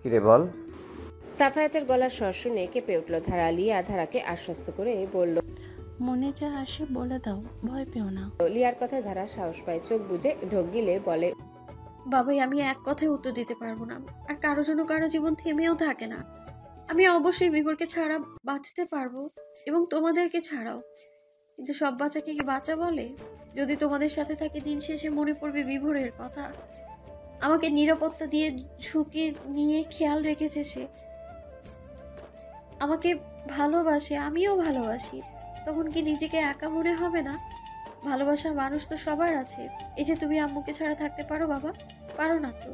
কিরে বল। সাফায়াতের গলার স্বর শুনে কেঁপে উঠল ধারা। লিয়া ধারাকে আশ্বস্ত করে বলল, মনে যা আসে বলে দাও, ভয় পেও না। লিয়ার কথায় ধারা সাহস পায়, চোখ বুজে ঢোক গিলে বলে, বাবাই আমি এক কথায় উত্তর দিতে পারবো না। আর কারো জন্য কারো জীবন থেমেও থাকে না। আমি অবশ্যই বিভোরকে ছাড়া বাঁচতে পারবো, এবং তোমাদেরকে ছাড়াও। কিন্তু সব বাচ্চাকে কি বাচ্চা বলে? যদি তোমাদের সাথে থাকে, দিন শেষে মনে পড়বে বিভোরের কথা। আমাকে নিরাপত্তা দিয়ে ঝুঁকি নিয়ে খেয়াল রেখেছে সে। আমাকে ভালোবাসে, আমিও ভালোবাসি। তখন কি নিজেকে একা মনে হবে না? ভালোবাসার মানুষ তো সবার আছে। এই যে তুমি আম্মুকে ছাড়া থাকতে পারো বাবা? পারো না তো।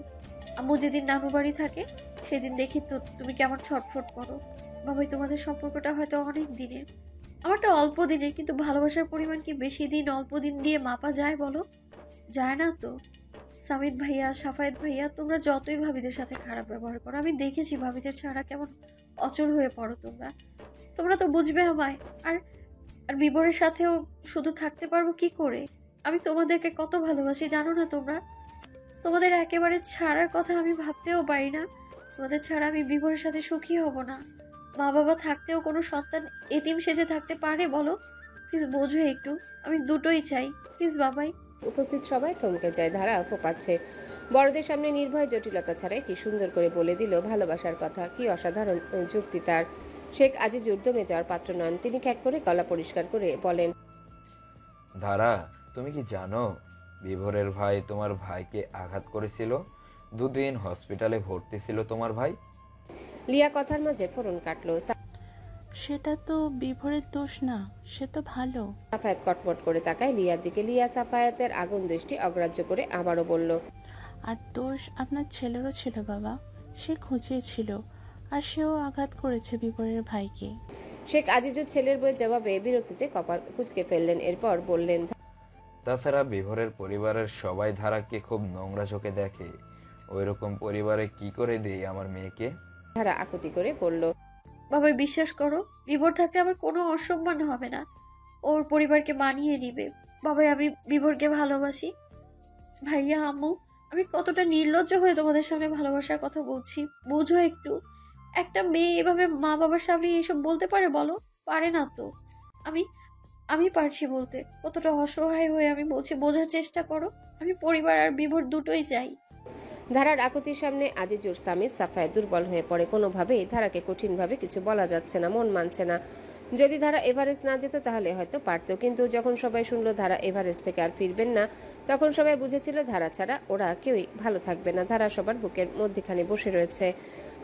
আম্মু যেদিন নানু বাড়ি থাকে, সেদিন দেখি তো তুমি কেমন ছটফট করো। বাবাই তোমাদের সম্পর্কটা হয়তো অনেক দিনের, আমারটা অল্প দিনের, কিন্তু ভালোবাসার পরিমাণ কি বেশি দিন অল্প দিন দিয়ে মাপা যায় বলো? যায় না তো। সামিদ ভাইয়া, সাফায়েত ভাইয়া, তোমরা যতই ভাবিদের সাথে খারাপ ব্যবহার করো, আমি দেখেছি ভাবিদের ছাড়া কেমন অচল হয়ে পড়ো তোমরা। তোমরা তো বুঝবে আমায়। আর আর বিবরের সাথেও শুধু থাকতে পারবো কি করে? আমি তোমাদেরকে কত ভালোবাসি জানো না তোমরা? তোমাদের একেবারে ছাড়ার কথা আমি ভাবতেও পারি না। তোমাদের ছাড়া আমি বিবরের সাথে সুখী হব না। মা বাবা থাকতেও কোনো সন্তান এতিম সেজে থাকতে পারে বলো? প্লিজ বোঝো একটু, আমি দুটোই চাই। প্লিজ বাবাই। উপস্থিত সবাই থমকে যায়। ধারা ফোপাচ্ছে। বড়দের সামনে নির্ভয় জটিলতা ছাড়াই কি সুন্দর করে বলে দিল ভালোবাসার কথা। কি অসাধারণ যুক্তি তার। শেখ আজিজুর দমে যাওয়ার পাত্র নন। তিনি খ্যাক করে গলা পরিষ্কার করে বলেন, ধারা, তুমি কি জানো বিভোরের ভাই তোমার ভাইকে আঘাত করেছিল? 2 দিন হসপিটালে ভর্তি ছিল তোমার ভাই। লিয়া কথার মাঝে ফোড়ন কাটলো। সেটা তো বিভোরের দোষ না, সে তো ভালো। সাফায়াত কটমট করে তাকায় লিয়ার দিকে। লিয়া সাফায়াতের আগুন দৃষ্টি অগ্রাহ্য করে আবারও বলল, আর দোষ আপনার ছেলেরও ছিল বাবা, সে খুঁজেছিল, আর সেও আঘাত করেছে বিভোরের ভাইকে। শেখ আজিজুর ছেলের বইয়ের জবাবে বিরক্তিতে কপাল কুঁচকে ফেললেন। এরপর বললেন, তাছাড়া বিভোরের পরিবারের সবাই ধারাকে খুব নোংরা চোখে দেখে। ওইরকম পরিবারে কি করে দেই আমার মেয়েকে? ধারা আকুতি করে বলল, বাবাই বিশ্বাস করো, বিভোর থাকতে আমার কোনো অসম্মান হবে না। ওর পরিবারকে মানিয়ে নিবে। বাবাই আমি বিভোরকে ভালোবাসি। ভাইয়া, আম্মু, আমি কতটা নির্লজ্জ হয়ে তোমাদের সামনে ভালোবাসার কথা বলছি বুঝো একটু। একটা মেয়ে এভাবে মা বাবার সামনে এসব বলতে পারে বলো? পারে না তো। আমি আমি পারছি বলতে। কতটা অসহায় হয়ে আমি বলছি, বোঝার চেষ্টা করো। আমি পরিবার আর বিভোর দুটোই চাই। ধারার আকুতির সামনে আজিজুর সামিদ সাফায়াত দুর্বল হয়ে পড়ে। কোনোভাবেই ধারাকে কঠিনভাবে কিছু বলা যাচ্ছে না, মন মানছে না। যদি ধারা এভারেস্ট না যেত তাহলে হয়তো পারত, কিন্তু যখন সবাই শুনলো ধারা এভারেস্ট থেকে আর ফিরবেন না, তখন সবাই বুঝেছিল ধারা ছাড়া ওরা কেউই ভালো থাকবে না। ধারা সবার বুকের মধ্যখানে বসে রয়েছে।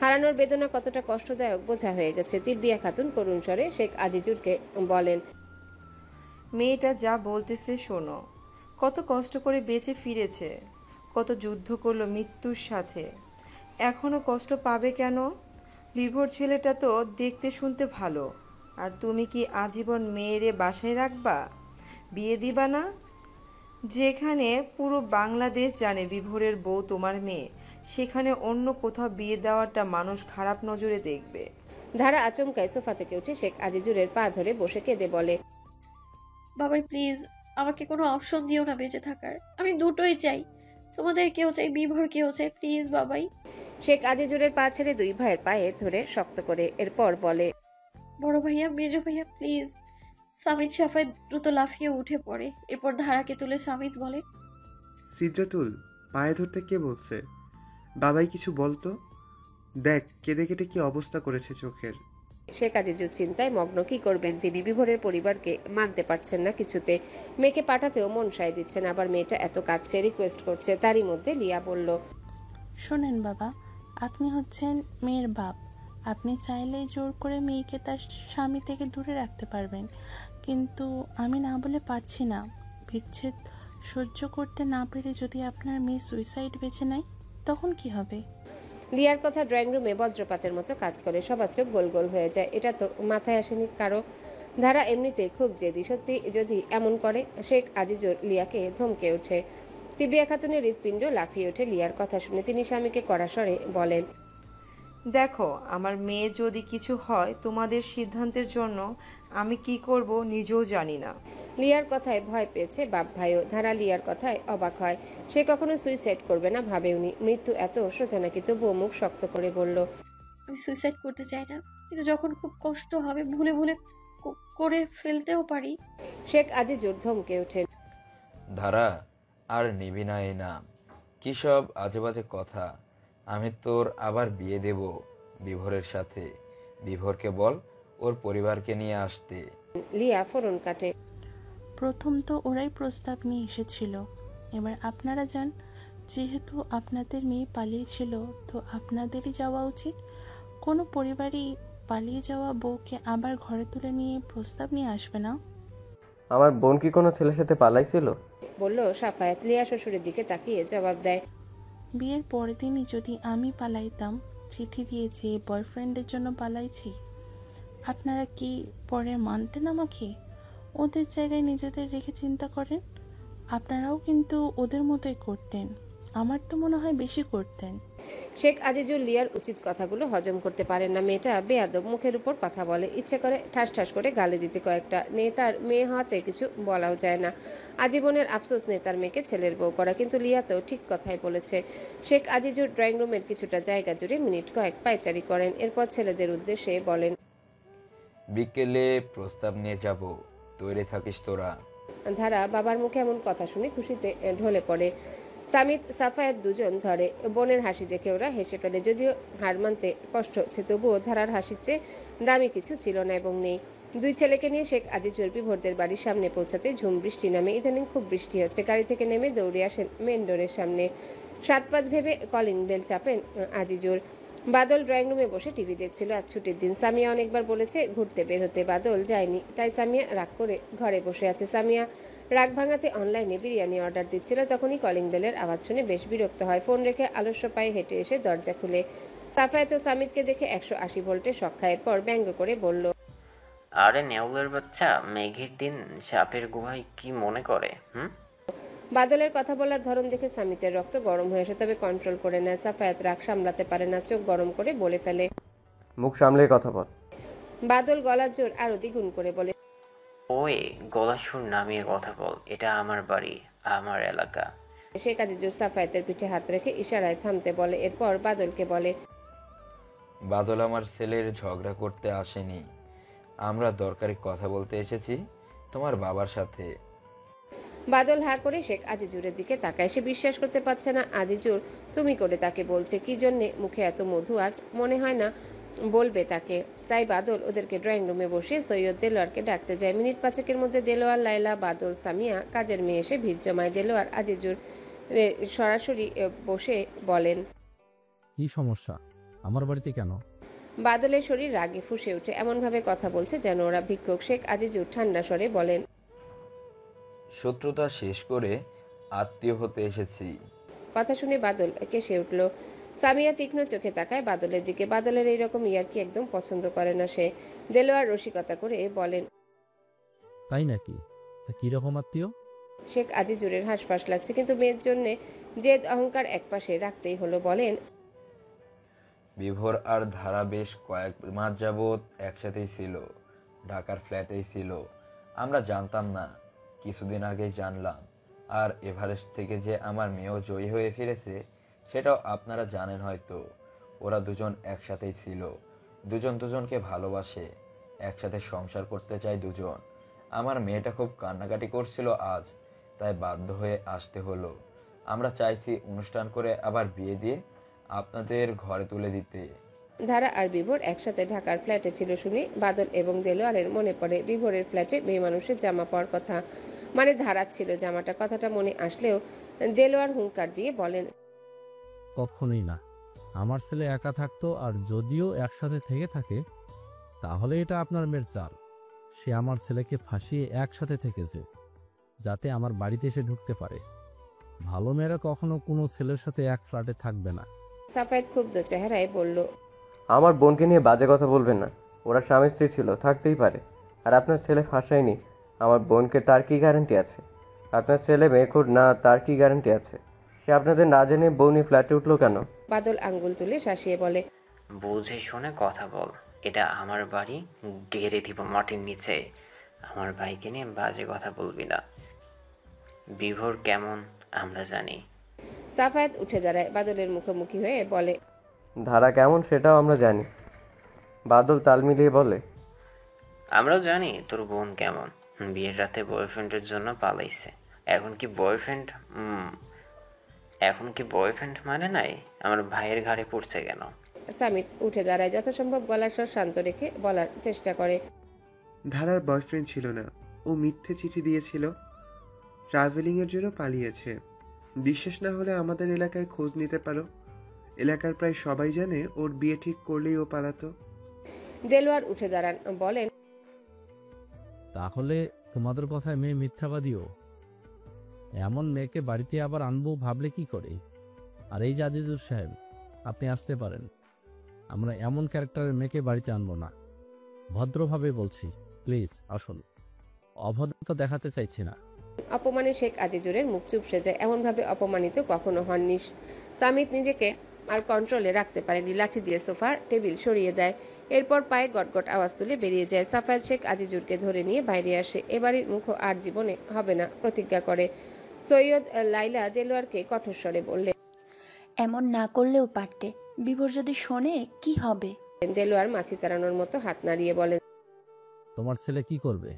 হারানোর বেদনা কতটা কষ্টদায়ক বোঝা হয়ে গেছে। তিব্বিয়া খাতুন করুণ স্বরে শেখ আজিজুরকে বলেন, মেয়েটা যা বলতেছে শোনো। কত কষ্ট করে বেঁচে ফিরেছে, কত যুদ্ধ করলো মৃত্যুর সাথে। এখনো কষ্ট পাবে কেন? বিভোর ছেলেটা তো দেখতে শুনতে ভালো। আর তুমি কি আজীবন মেয়েরে বাসায় রাখবা? বিয়ে দিবা না? যেখানে পুরো বাংলাদেশ জানে বিভোরের বউ তোমার মেয়ে, সেখানে অন্য কোথাও বিয়ে দেওয়াটা মানুষ খারাপ নজরে দেখবে। ধারা আচমকায় সোফা থেকে উঠে শেখ আজিজুরের পা ধরে বসে কেঁদে বলে, বাবাই প্লিজ, আমাকে কোনো অপশন দিও না বেঁচে থাকার। আমি দুটোই চাই, তোমাদের কেউ চাই, বিভোর কেউ চাই। প্লিজ বাবাই। শেখ আজিজুরের পা ছেড়ে দুই ভাইয়ের পায়ে ধরে শক্ত করে। এরপর বলে, বড় ভাইয়া, মেজো ভাইয়া, প্লিজ। সামিদ সাফাই দ্রুত লাফিয়ে উঠে পড়ে। এরপর ধারাকে তুলে সামিদ বলে, সিদ্রাতুল, পায়ে ধরতে কে বলছে? বাবাই কিছু বলতো। দেখ কেঁদে কেটে কি অবস্থা করেছে চোখের। শেখ আজিজুর চিন্তায় মগ্ন। কি করবেন তিনি? বিভোরের পরিবারকে মানতে পারছেন না কিছুতে। মেয়েকে পাঠাতেও মন সায় দিচ্ছেন, আবার মেয়েটা এত কাঁদছে, রিকোয়েস্ট করছে। তারই মধ্যে লিয়া বলল, শোনেন বাবা, আপনি হচ্ছেন মেয়ের বাপ। আপনি চাইলেই জোর করে মেয়েকে তার স্বামী থেকে দূরে রাখতে পারবেন, কিন্তু আমি না বলে পারছি না। বিচ্ছেদ সহ্য করতে না পেরে যদি আপনার মেয়ে সুইসাইড বেছে নেয়, তখন কি হবে? লিয়ার কথা ড্রয়িং রুমে বজ্রপাতের মতো কাজ করে। সবার চোখ গোল গোল হয়ে যায়। এটা তো মাথায় আসেনি কারো। ধারা এমনিতে খুব জেদি, সত্যি যদি এমন করে। শেখ আজিজুর লিয়াকে ধমকে ওঠে। তিবিয়া খাতুনের হৃৎপিণ্ড লাফিয়ে ওঠে লিয়ার কথা শুনে। তিনি স্বামীকে কড়া স্বরে বলেন, দেখো, আমার মেয়ে যদি কিছু হয় তোমাদের সিদ্ধান্তের জন্য আমি কি করব নিজেও জানি না। লিয়ার কথায় ভয় পেয়েছে বাপ ভাইও। ধারা লিয়ার কথায় অবাক হয়। সে কখনো সুইসাইড করবে না ভাবেওনি। মৃত্যু এত সোজা নাকি, তবুও মুখ শক্ত করে বলল, আমি সুইসাইড করতে চাই না, কিন্তু যখন খুব কষ্ট হবে ভুলে ভুলে করে ফেলতেও পারি। শেখ আজিজুর ধমকে ওঠেন। ধারা, আর নিবি না এই নাম। কি সব আজে বাজে কথা। আমি তোর আবার বিয়ে দেব বিভোরের সাথে। বিভোরকে বল ওর পরিবারকে নিয়ে আসতে। লিয়া ফোরন কাটে। প্রথম তো ওরাই প্রস্তাব নিয়ে এসেছিল, এবার আপনারা যান। যেহেতু আপনাদের মেয়ে পালিয়েছিল, তো আপনাদেরই যাওয়া উচিত। কোনো পরিবারই পালিয়ে যাওয়া বউকে আবার ঘরে তুলে নিয়ে প্রস্তাব নিয়ে আসবে না। আমার বোন কি কোনো ছেলের সাথে পালাইছিল? বলল সাফায়াত। লিয়া শ্বশুরের দিকে তাকিয়ে জবাব দেয়, বিয়ের পরের দিনই যদি আমি পালাইতাম, চিঠি দিয়ে যে বয়ফ্রেন্ডের জন্য পালাইছি, আপনারা কি পরে মানতেন আমাকে? ওদের জায়গায় নিজেদের রেখে চিন্তা করেন। আপনারাও কিন্তু ওদের মতোই করতেন। আমার তো মনে হয় বেশি করতেন। শেখ আজিজুর লিয়ার উচিত কথাগুলো হজম করতে পারেন না। মেয়েটা বেয়াদব, মুখের উপর কথা বলে, ইচ্ছে করে ঠাস ঠাস করে গালি দিতে কয়েকটা। নেতার মেয়ে হওয়াতে কিছু বলাও যায় না। আজীবনের আফসোস নেতার মেয়েকে ছেলের বউ করা, কিন্তু লিয়া তো ঠিক কথাই বলেছে। শেখ আজিজুর ড্রয়িং রুমের কিছুটা জায়গা জুড়ে মিনিট কয়েক পায়চারি করেন, এরপর ছেলেদের উদ্দেশ্যে বলেন, বিকেলে প্রস্তাব নিয়ে যাব, তৈরি থাকিস তোরা। ধারা বাবার মুখে এমন কথা শুনে খুশিতে ঢলে পড়ে। সামিত সাফায়াত দুজন ধরে। বোনের হাসি দেখে ওরা হেসে ফেলে। যদিও হার মানতে কষ্ট হচ্ছে, তবুও ধারার হাসির চেয়ে দামি কিছু ছিল না এবং নেই। দুই ছেলেকে নিয়ে শেখ আজিজুর বিভোরদের বাড়ির সামনে পৌঁছাতে ঝুম বৃষ্টি নামে। ইদানিং খুব বৃষ্টি হচ্ছে। গাড়ি থেকে নেমে দৌড়ে আসেন মেন ডোরের সামনে। 7-5 ভেবে কলিং বেল চাপেন আজিজুর। বাদল ড্রয়িং রুমে বসে টিভি দেখছিল। আজ ছুটির দিন। সামিয়া অনেকবার বলেছে ঘুরতে বের হতে, বাদল যায়নি। তাই সামিয়া রাগ করে ঘরে বসে আছে। সামিয়া রাগ ভাঙাতে অনলাইনে বিরিয়ানি অর্ডার দিচ্ছিল, তখনই কলিং বেলের আওয়াজ শুনে বেশ বিরক্ত হয়। ফোন রেখে আলস্য পায়ে হেঁটে এসে দরজা খুলে সাফায়াত ও সামিতকে দেখে 180 ভোল্টের শক খায়। এরপর ব্যঙ্গ করে বলল, আরে নেউলের বাচ্চা, মেঘের দিন সাপের গুহায় কি মনে করে? বাদলের কথা বলার ধরন দেখে সামিতের রক্ত গরম হয়ে আসে, তবে কন্ট্রোল করে নেয়। সাফায়াত রাগ সামলাতে পারে না, চোখ গরম করে বলে ফেলে। মুখ সামলে কথা বল। বাদল গলার জোর আরো দ্বিগুণ করে বলে, ওই গলা সুর নামিয়ে কথা বল, এটা আমার বাড়ি, আমার এলাকা। শেখ আজিজুর সাফায়াতের পিঠে হাত রেখে ইশারায় থামতে বলে। এরপর বাদলকে বলে, বাদল আমার ছেলের ঝগড়া করতে আসেনি, আমরা দরকারি কথা বলতে এসেছি তোমার বাবার সাথে। বাদল হা করে শেখ আজিজুরের দিকে তাকায়। সে বিশ্বাস করতে পারছে না আজিজুর তুমি করে তাকে বলছে। কি জন্যে মুখে এত মধু আজ? মনে হয় না বলবে তাকে। তাই বাদল ওদেরকে ড্রয়িং রুমে বসে সৈয়দ দেলোয়ারকে ডাকতে যায়। মিনিট 5-এর মধ্যে দেলোয়ার, লাইলা, বাদল, সামিয়া কাজের মেয়ে এসে ভিড় জমায়। দেলোয়ার আজিজুর সরাসরি বসে বলেন, কি সমস্যা? আমার বাড়িতে কেন? বাদলের শরীর রাগে ফুঁসে ওঠে, এমনভাবে কথা বলছে যেন ওরা ভিক্ষুক। শেখ আজিজুর ঠান্ডা স্বরে বলেন, শত্রুতা শেষ করে আত্মীয় হতে এসেছি। কথা শুনে বাদল কেসে উঠল। সামিয়া তীক্ষ্ণ চোখে তাকায় বাদলের দিকে। বাদলের এইরকম ইয়ার্কি একদম পছন্দ করে না সে। দেলোয়ার রসিকতা করে বলেন, তাই নাকি? তা কিরকম আত্মীয়? শেখ আজিজুরের হাঁসফাঁস লাগছে, কিন্তু মেয়ের জন্য জেদ অহংকার একপাশে রাখতেই হলো। বলেন, বিভোর আর ধারা বেশ কয়েক মাস যাবৎ একসাথেই ছিল, ঢাকার ফ্ল্যাটেই ছিল। আমরা জানতাম না, কিছুদিন আগেই জানলাম। আর এভারেস্ট থেকে যে আমার মেয়েও জয়ী হয়ে ফিরেছে, সেটাও আপনারা জানেন হয়তো। ওরা দুজন একসাথেই ছিল, দুজন দুজনকে ভালোবাসে, একসাথে সংসার করতে চায় দুজন। আমার মেয়েটা খুব কান্নাকাটি করছিল আজ, তাই বাধ্য হয়ে আসতে হলো। আমরা চাইছি অনুষ্ঠান করে আবার বিয়ে দিয়ে আপনাদের ঘরে তুলে দিতে। ধারা আর বিভোর একসাথে ঢাকার ফ্ল্যাটে ছিল শুনে বাদল এবং দেলোয়ারের মনে পড়ে বিভোরের ফ্ল্যাটে মেয়ে মানুষের জামা পরার কথা। মানে ধারার ছিল জামাটা। কথাটা মনে আসলেও দেলোয়ার হুঙ্কার দিয়ে বলেন, কখনোই না। আমার ছেলে একা থাকতো, আর যদিও একসাথে থেকে থাকে তাহলে এটা আপনার মেয়ের চাল। সে আমার ছেলেকে ফাঁসিয়ে একসাথে থেকেছে যাতে আমার বাড়িতে এসে ঢুকতে পারে। ভালো মেয়েরা কখনো কোনো ছেলের সাথে এক ফ্ল্যাটে থাকবে না। সাফায়েত ক্ষুব্ধ চেহারায় বলল, আমার বোনকে নিয়ে বাজে কথা বলবেন না। ওরা স্বামী স্ত্রী ছিল, থাকতেই পারে। আর আপনার ছেলে ফাঁসায়নি আমার বোনকে, তার কি গ্যারান্টি আছে? আপনার ছেলে মেয়েখুর না, তার কি গ্যারান্টি আছে? সে আপনাদের না জেনে বউনি ফ্ল্যাটে উঠলো কেন? বাদল আঙ্গুল তুলে শাসিয়ে বলে, বুঝে শুনে কথা বল, এটা আমার বাড়ি, গেড়ে দিব মাটির নিচে। আমার ভাইকে নিয়ে বাজে কথা বলবি না। বিভোর কেমন আমরা জানি। সাফায়াত উঠে দাঁড়ায়, বাদলের মুখোমুখি হয়ে বলে, ধারা কেমন সেটাও আমরা জানি। বাদল তাল মিলিয়ে বলে, আমরাও জানি তোর বোন কেমন। বিয়ের রাতে বয়ফ্রেন্ডের জন্য পালাইছে। এখন কি বয়ফ্রেন্ড মানে নাই? আমার ভাইয়ের ঘাড়ে পড়ছে কেন? সামিত উঠে দাঁড়ায়, যথাসম্ভব গলার স্বর শান্ত রেখে বলার চেষ্টা করে। ধারার বয়ফ্রেন্ড ছিল না, ও মিথ্যে চিঠি দিয়েছিল, ট্রাভেলিংয়ের জন্য পালিয়েছে। বিশ্বাস না হলে আমাদের এলাকায় খোঁজ নিতে পারো। এলাকার প্রায় সবাই জানে ওর বিয়ে ঠিক করলেই ও পালাতো। দেলোয়ার উঠে দাঁড়ান, বলেন, তাহলে তোমাদের কথায় মেয়ে মিথ্যাবাদীও? এমন মেয়েকে বাড়িতে আবার আনবো ভাবলে কি করে? আর এই যে আজিজুর সাহেব, আপনি আসতে পারেন। আমরা এমন ক্যারেক্টারের মেয়েকে বাড়িতে আনবো না। ভদ্রভাবে বলছি, প্লিজ আসুন। অভদ্রতা দেখাতে চাইছি না। অপমানে শেখ আজিজুরের মুখ চুপসে যায়। এমনভাবে অপমানিত কখনো হননি। সামিত নিজেকে আর কন্ট্রোলে রাখতে পারেনি, লাঠি দিয়ে সোফার টেবিল সরিয়ে দেয়। এরপর পায়ে গটগট আওয়াজ তুলে বেরিয়ে যায়। সাফায়াত শেখ আজিজুরকে ধরে নিয়ে বাইরে আসে। এবারের মুখ আর জীবনে হবে না প্রতিজ্ঞা করে। সৈয়দ লাইলা দেলোয়ারকে কঠোর স্বরে বললে, এমন না করলেও পারতে। বিভোর যদি শোনে কি হবে? দেলোয়ার মাছি তাড়ানোর মতো হাত নাড়িয়ে বলে, তোমার ছেলে কি করবে?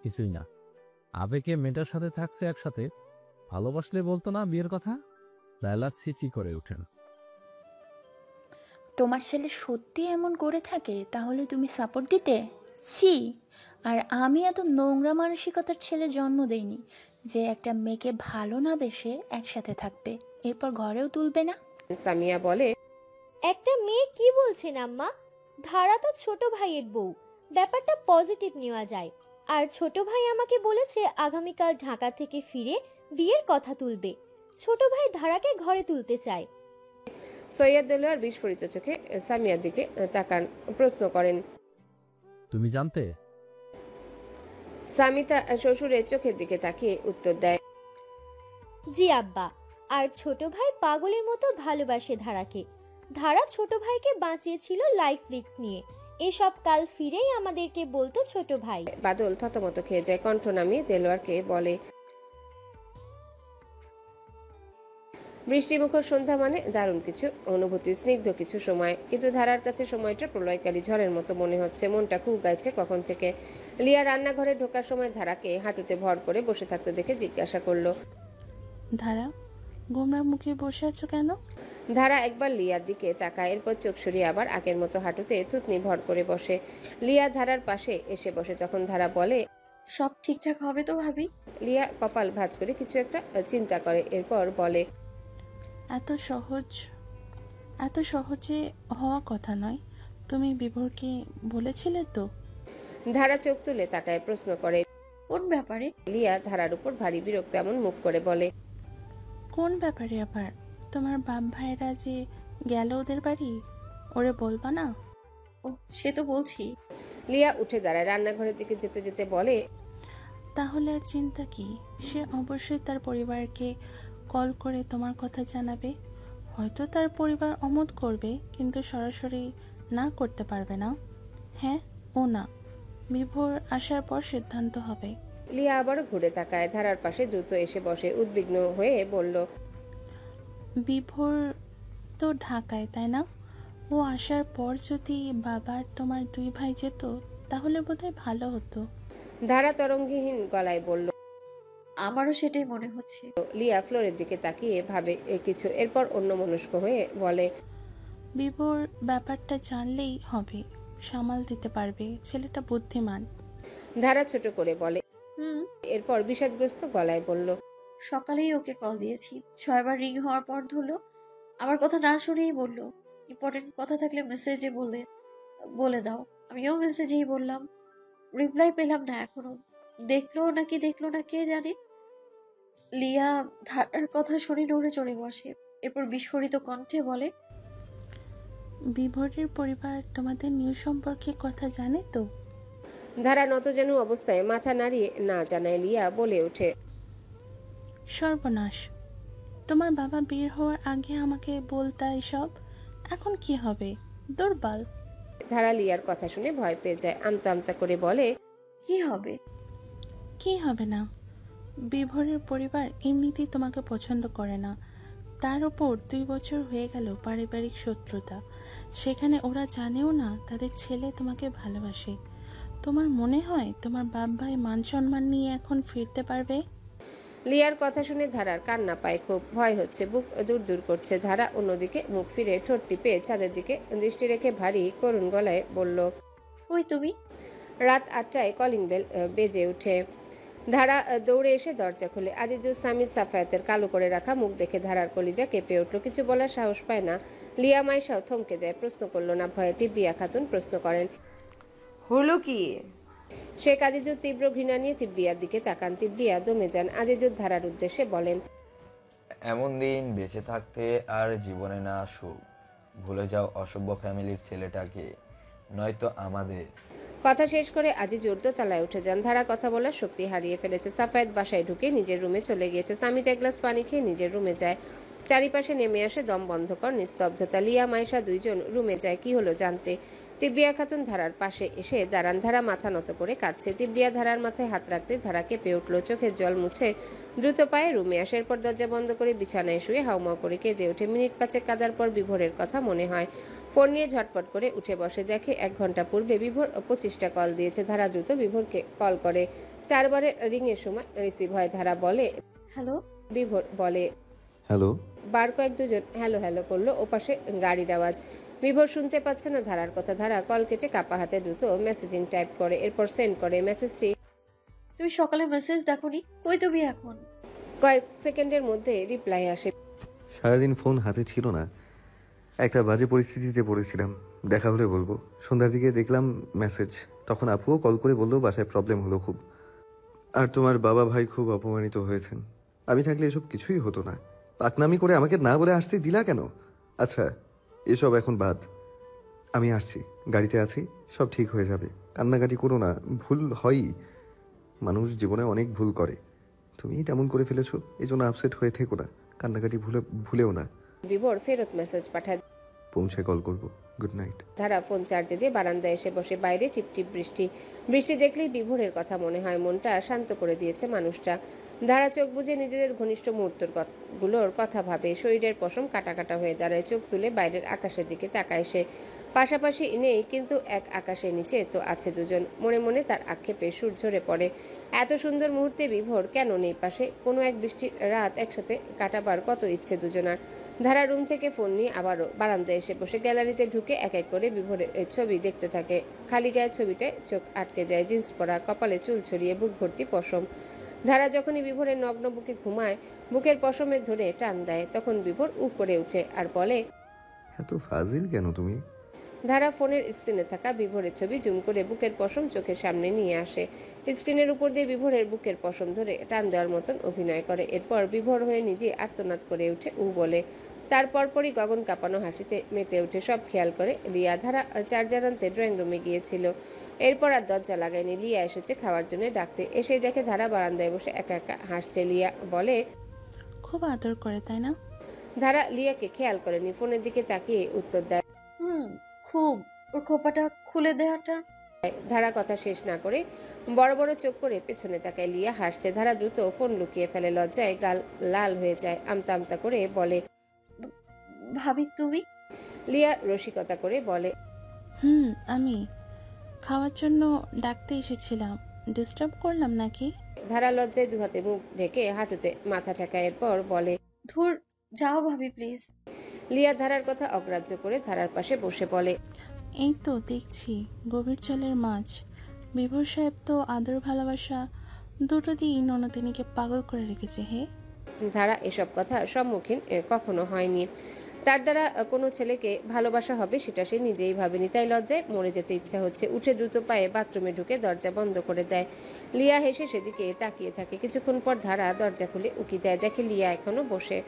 কিছুই না। আবেগে মেয়েটার সাথে থাকছে একসাথে, ভালোবাসলে বলতো না বিয়ের কথা? লায়লা ছিচি করে উঠেন। তোমার ছেলে সত্যি এমন করে থাকে তাহলে তুমি সাপোর্ট দিতে? ছি! আর আমি এত নোংরা মানসিকতার ছেলে জন্ম দেইনি যে একটা মেয়েকে ভালো না বেসে একসাথে থাকবে, এরপর ঘরেও তুলবে না। সামিয়া বলে, একটা মেয়ে কি বলছেন আম্মা? ধারা তো ছোট ভাইয়ের বউ, ব্যাপারটা পজিটিভ নেওয়া যায়। আর ছোট ভাই আমাকে বলেছে আগামীকাল ঢাকা থেকে ফিরে বিয়ের কথা তুলবে। ছোট ভাই ধারাকে ঘরে তুলতে চায়। সৈয়দ দেলোয়ার বিস্ফোরিত চোখে সামিয়ার দিকে তাকান, প্রশ্ন করেন। তুমি জানতে? সামিতা শ্বশুরের চোখের দিকে তাকিয়ে উত্তর দেয়, জি আব্বা। আর ছোট ভাই পাগলের মতো ভালোবাসে ধারাকে। ধারা ছোট ভাইকে বাঁচিয়েছিল লাইফ রিস্ক নিয়ে। এসব কাল ফিরেই আমাদেরকে বলতো ছোট ভাই। বাদল থতমত খেয়ে যায়, কণ্ঠ নামিয়ে দেলোয়ারকে বলে, বৃষ্টিমুখর সন্ধ্যা মানে দারুণ কিছু অনুভূতি, স্নিগ্ধ কিছু সময়। কিন্তু ধারার কাছে সময়টা প্রলয়কারী ঝড়ের মতো মনে হচ্ছে। মনটা খুব গাইছে কখন থেকে। লিয়া রান্নাঘরে ঢোকার সময় ধারাকে হাঁটুতে ভর করে বসে থাকতে দেখে জিজ্ঞাসা করলো, ধারা, গোমরা মুখে বসে আছো কেন? ধারা একবার লিয়ার দিকে তাকায়, এরপর চোখ সরিয়ে আবার আগের মতো হাঁটুতে থুতনি ভর করে বসে। লিয়া ধারার পাশে এসে বসে। তখন ধারা বলে, সব ঠিকঠাক হবে তো ভাবি? লিয়া কপাল ভাঁজ করে কিছু একটা চিন্তা করে, এরপর বলে, এত সহজে হওয়া কথা নয়। তুমি বিভোরকে বলেছিলে তো? ধারা চোখ তুলে তাকায়, প্রশ্ন করে। কোন ব্যাপারে? লিয়া ধারার উপর ভারী বিরক্ত এমন মুখ করে বলে, কোন ব্যাপারে আবার? তোমার বাপ ভাইরা যে গেল ওদের বাড়ি, ওরে বলবা না? ও, সে তো বলছি। লিয়া উঠে দাঁড়ায়, রান্নাঘরের দিকে যেতে যেতে বলে, তাহলে আর চিন্তা কি? সে অবশ্যই তার পরিবারকে কল করে তোমার কথা জানাবে। হয়তো তার পরিবার অমত করবে, কিন্তু সরাসরি না করতে পারবে না। হ্যাঁ ও না, বিভোর আসার পর সিদ্ধান্ত হবে। লিয়া আবারও ঘুরে তাকায়, ধারার পাশে দ্রুত এসে বসে, উদ্বিগ্ন হয়ে বলল, বিভোর তো ঢাকায়, তাই না? ও আসার পর যদি বাবার তোমার দুই ভাই যেত তাহলে বোধহয় ভালো হতো। ধারা তরঙ্গহীন গলায় বলল। আমারও সেটাই মনে হচ্ছে। লিয়া ফ্লোরের দিকে তাকিয়ে ভাবে কিছু, এরপর অন্যমনস্ক হয়ে বলে, বিভোর ব্যাপারটা জানলেই হবে, সামাল দিতে পারবে, ছেলেটা বুদ্ধিমান। ধারা ছোট করে বলে, হুম। এরপর বিষাদগ্রস্ত গলায় বলল, সকালেই ওকে কল দিয়েছি, 6 বার রিং হওয়ার পর ধরলো। আমার কথা না শুনেই বলল, ইম্পর্টেন্ট কথা থাকলে মেসেজে বলে দাও। আমিও মেসেজেই বললাম, রিপ্লাই পেলাম না এখনো। দেখলো না কে জানে। লিয়া ধারার কথা শুনে নড়ে চড়ে বসে, এরপর বিস্ফোরিত কণ্ঠে বলে, বিভোরের পরিবার তোমাদের নিউজ সম্পর্কে কথা জানে তো? ধারা নতজানু অবস্থায় মাথা নাড়িয়ে না জানায়। লিয়া বলে ওঠে, সর্বনাশ, তোমার বাবা বের হওয়ার আগে আমাকে বলতা এসব, এখন কি হবে? দুর্বল। ধারা লিয়ার কথা শুনে ভয় পেয়ে যায়, আমতা আমতা করে বলে, কি হবে? কি হবে না? বিভোরের পরিবার এমনিতেই তোমাকে পছন্দ করে না, তার উপর 2 বছর হয়ে গেল পারিবারিক শত্রুতা, সেখানে ওরা জানেও না তাদের ছেলে তোমাকে ভালোবাসে। তোমার মনে হয় তোমার বাপ ভাই মান সম্মান নিয়ে এখন ফিরতে পারবে? লিয়ার কথা শুনে ধারার কান্না পায়, খুব ভয় হচ্ছে, বুক দূর দূর করছে। ধারা অন্যদিকে মুখ ফিরে ঠোঁট টিপে চাঁদের দিকে দৃষ্টি রেখে ভারী করুণ গলায় বলল, ওই তুমি। রাত 8টায় কলিং বেল বেজে ওঠে। ধারা দৌড়ে এসে দরজা খুলে আজিজুল সামিদ সাফায়াতের কালো করে রাখা মুখ দেখে ধারার কলিজা কেঁপে উঠল। কিছু বলার সাহস পায় না। লিয়া মাইশাও থমকে যায়, প্রশ্ন করল না। ভয়ে তিব্বিয়া খাতুন প্রশ্ন করেন, হলো কি? শেখ আজিজুর তীব্র ঘৃণা নিয়ে তিব্বিয়ার দিকে তাকান। তিব্বিয়া দমে যান। আজিজুর ধারার উদ্দেশ্যে বলেন, এমন দিন বেঁচে থাকতে আর জীবনে না আসুক। ভুলে যাও অসভ্য ফ্যামিলির ছেলেটাকে, নয়তো আমাদের। কথা শেষ করে আজিজুর দোতলায় উঠে যান। ধারা কথা বলার শক্তি হারিয়ে ফেলেছে। সাফায়েত বাসায় ঢুকে নিজের রুমে চলে গিয়েছে। সামিত এক গ্লাস পানি খেয়ে নিজের রুমে যায়। চারিপাশে নেমে আসে দম বন্ধকর নিস্তব্ধতা। লিয়া মাইশা দুইজন রুমে যায় কি হলো জানতে। তিব্বিয়া খাতুন ধারার পাশে এসে দাঁড়ান। ধারা মাথা নত করে কাঁদছে। তিব্বিয়া ধারার মাথায় হাত রাখতে ধারা কেঁপে উঠল। চোখের জল মুছে দ্রুত পায়ে রুমে আসে। এরপর দরজা বন্ধ করে বিছানায় শুয়ে হাউমাউ করে কেঁদে ওঠে। মিনিট 5 কাদার পর বিভোরের কথা মনে হয়। ফোন নিয়ে ঝটপট করে উঠে বসে। দেখে 1 ঘন্টা পূর্বে বিভোর 25টা কল দিয়েছে। ধারা দ্রুত বিভোরকে কল করে। 4 বারের রিংয়ের সময় রিসিভ হয়। ধারা বলে, হ্যালো। বিভোর বলে, হ্যালো। বার কয়েক দুজন হ্যালো হ্যালো করলো। ওপাশে গাড়ির আওয়াজ। বিভোর শুনতে পাচ্ছে না ধারার কথা। ধারা কল কেটে কাপা হাতে দ্রুত মেসেজিং টাইপ করে, এরপর সেন্ড করে। মেসেজটি তুমি সকালে মেসেজ দেখোনি? কই তুমি এখন? কয়েক সেকেন্ডের মধ্যে রিপ্লাই আসে। সারাদিন ফোন হাতে ছিল না, একটা বাজে পরিস্থিতিতে পড়েছিলাম, দেখা হলে বলবো। সন্ধ্যার দিকে দেখলাম মেসেজ, তখন আপুও কল করে বললো বাসায় প্রবলেম হলো খুব, আর তোমার বাবা ভাই খুব অপমানিত হয়েছেন। আমি থাকলে এসব কিছুই হতো না, পাকনামি করে আমাকে না বলে আসতে দিলা কেন? আচ্ছা এসব এখন বাদ, আমি আসছি, গাড়িতে আছি, সব ঠিক হয়ে যাবে, কান্নাকাটি করো না, ভুল হয়ই, মানুষ জীবনে অনেক ভুল করে, তুমি তেমন করে ফেলেছো, এই জন্য আপসেট হয়ে থেকো না, কান্নাকাটি ভুলেও না। বিভোর ফেরত মেসেজ পাঠায়, পৌঁছে কল করবো, গুড নাইট। ধারা ফোন চার্জে দিয়ে বারান্দায় এসে বসে। বাইরে টিপটিপ বৃষ্টি। বৃষ্টি দেখলেই বিভোরের কথা মনে হয়। মনটা শান্ত করে দিয়েছে মানুষটা। ধারা চোখ বুজে নিজেদের ঘনিষ্ঠ মুহূর্তগুলোর কথা ভাবে। শরীরের পশম কাটা কাটা হয়ে দাঁড়ায়। চোখ তুলে বাইরের আকাশের দিকে তাকায় সে। পাশাপাশি নেই, কিন্তু এক আকাশের নিচে তো আছে দুজন। মনে মনে তার আক্ষেপে সুর ঝরে পড়ে। এত সুন্দর মুহূর্তে বিভোর কেন নেই পাশে? কোনো এক বৃষ্টির রাত একসাথে কাটাবার কত ইচ্ছে দুজনার। ধারা রুম থেকে ফোন নিয়ে আবারও বারান্দায় এসে বসে গ্যালারিতে ঢুকে এক এক করে বিভোরের ছবি দেখতে থাকে। খালি গায়ে ছবিটায় চোখ আটকে যায়। জিন্স পরা, কপালে চুল ছড়িয়ে, বুক ভর্তি পশম। ধারা যখনই বিভোরের নগ্ন বুকে ঘুমায়, বুকের পশমে ধরে টান দেয়, তখন বিভোর উক করে উঠে আর বলে, এত ফাজিল কেন তুমি? ধারা ফোনের স্ক্রিনে থাকা বিভোরের ছবি জুম করে বুকের পশম চোখের সামনে নিয়ে আসে। স্ক্রিনের উপর দিয়ে বিভোরের বুকের পশম ধরে টান দেওয়ার মতন অভিনয় করে। এরপর বিভোর হয়ে নিজে আর্তনাদ করে উঠে উ বলে। তারপর পরই গগন কাঁপানো হাসিতে মেতে উঠে। সব খেয়াল করে লিয়া। ধারা চার্জার আনতে ড্রয়িং রুমে গিয়েছিল। এরপর আর দরজা লাগায়নি। লিয়া এসেছে খাওয়ার জন্য ডাকতে। এসে দেখে ধারা বারান্দায় বসে একা একা হাসছে। লিয়া বলে, খুব আদর করে তাই না? ধারা লিয়াকে খেয়াল করেনি। ফোনের দিকে তাকিয়ে উত্তর দেয়, খুব। ওর খোপাটা খুলে দেওয়াটা। ধারা কথা শেষ না করে বড় বড় চোখ করে পেছনে তাকায়। লিয়া হাসছে। ধারা দ্রুত ফোন লুকিয়ে ফেলে। লজ্জায় গাল লাল হয়ে যায়। আমতা আমতা করে বলে, ভাবি তুমি? লিয়া রসিকতা করে বলে, আমি খাওয়ার জন্য ডাকতে এসেছিলাম, ডিস্টার্ব করলাম নাকি? ধারা লজ্জায় দুহাতে মুখ ঢেকে হাঁটুতে মাথা ঠেকায়। এরপর বলে, ধুর যাও ভাবি প্লিজ। লিয়া ধারার কথা অগ্রাহ্য করে ধারার পাশে বসে বলে, এই তো দেখছি গভীর জলের মাছ। বিভোর সাহেব তো আদর ভালোবাসা দুটো দিয়েই ননদিনীকে পাগল করে রেখেছে। হে, ধারা এসব কথা সম্মুখীন কখনো হয়নি। তার দ্বারা কোনো ছেলেকে ভালোবাসা হবে সেটা সে নিজেই ভাবেনি। তাই লজ্জায় মরে যেতে ইচ্ছা হচ্ছে। উঠে দ্রুত পায়ে বাথরুমে ঢুকে দরজা বন্ধ করে দেয়। লিয়া হেসে সেদিকে তাকিয়ে থাকে। কিছুক্ষণ পর ধারা দরজা খুলে উকি দেয়। দেখে লিয়া এখনো বসে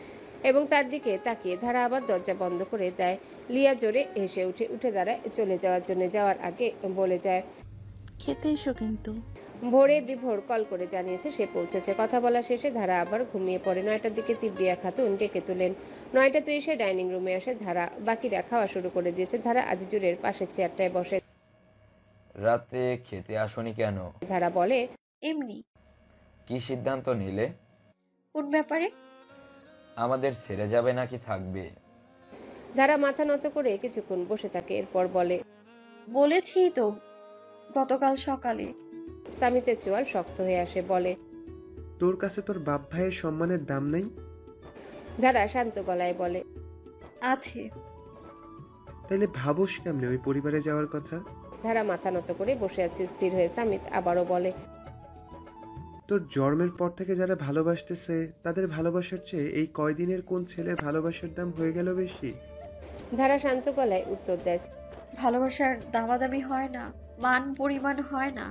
এবং তার দিকে তাকিয়ে। ধারা আবার দরজা বন্ধ করে দেয়। লিয়া জোরে হেসে উঠে দাঁড়ায় চলে যাওয়ার জন্য। যাওয়ার আগে বলে যায়, খেতে এসো কিন্তু। ভোরে বিভোর কল করে জানিয়েছে সে পৌঁছেছে। কথা বলা শেষে ধারা আবার ঘুমিয়ে পড়ে। 9টার দিকে তিব্রিয়া খাতুন ডেকে তোলেন। 9:30 ডাইনিং রুমে আসে ধারা। বাকিরা খাওয়া শুরু করে দিয়েছে। ধারা আজিজুরের পাশের চেয়ারটায় বসে। রাতে খেতে আসনি কেন? ধারা বলে, এমনি। কি সিদ্ধান্ত নিলে? কোন ব্যাপারে? আমাদের ছেড়ে যাবে নাকি থাকবে? ধারা মাথা নত করে কিছুক্ষণ বসে থাকে, এরপর বলে, বলেছি তো গতকাল সকালে। সামিতের চোয়াল শক্ত হয়ে আসে, বলে, তোর কাছে তোর বাপ ভাইয়ের সম্মানের দাম নাই? ধারা শান্ত গলায় বলে, আছে। তাইলে ভাবস কেমনে ওই পরিবারে যাওয়ার কথা? ধারা মাথা নত করে বসে আছে স্থির হয়ে। সামিত আবারও বলে, তোর জন্মের পর থেকে যারা ভালোবাসতেছে তাদের ভালোবাসার চেয়ে এই কয়দিনের কোন ছেলের ভালোবাসার দাম হয়ে গেল বেশি? ধারা শান্ত গলায় উত্তর দেয়। ভালোবাসার দামাদামি হয় না, মান পরিমাণ হয় না।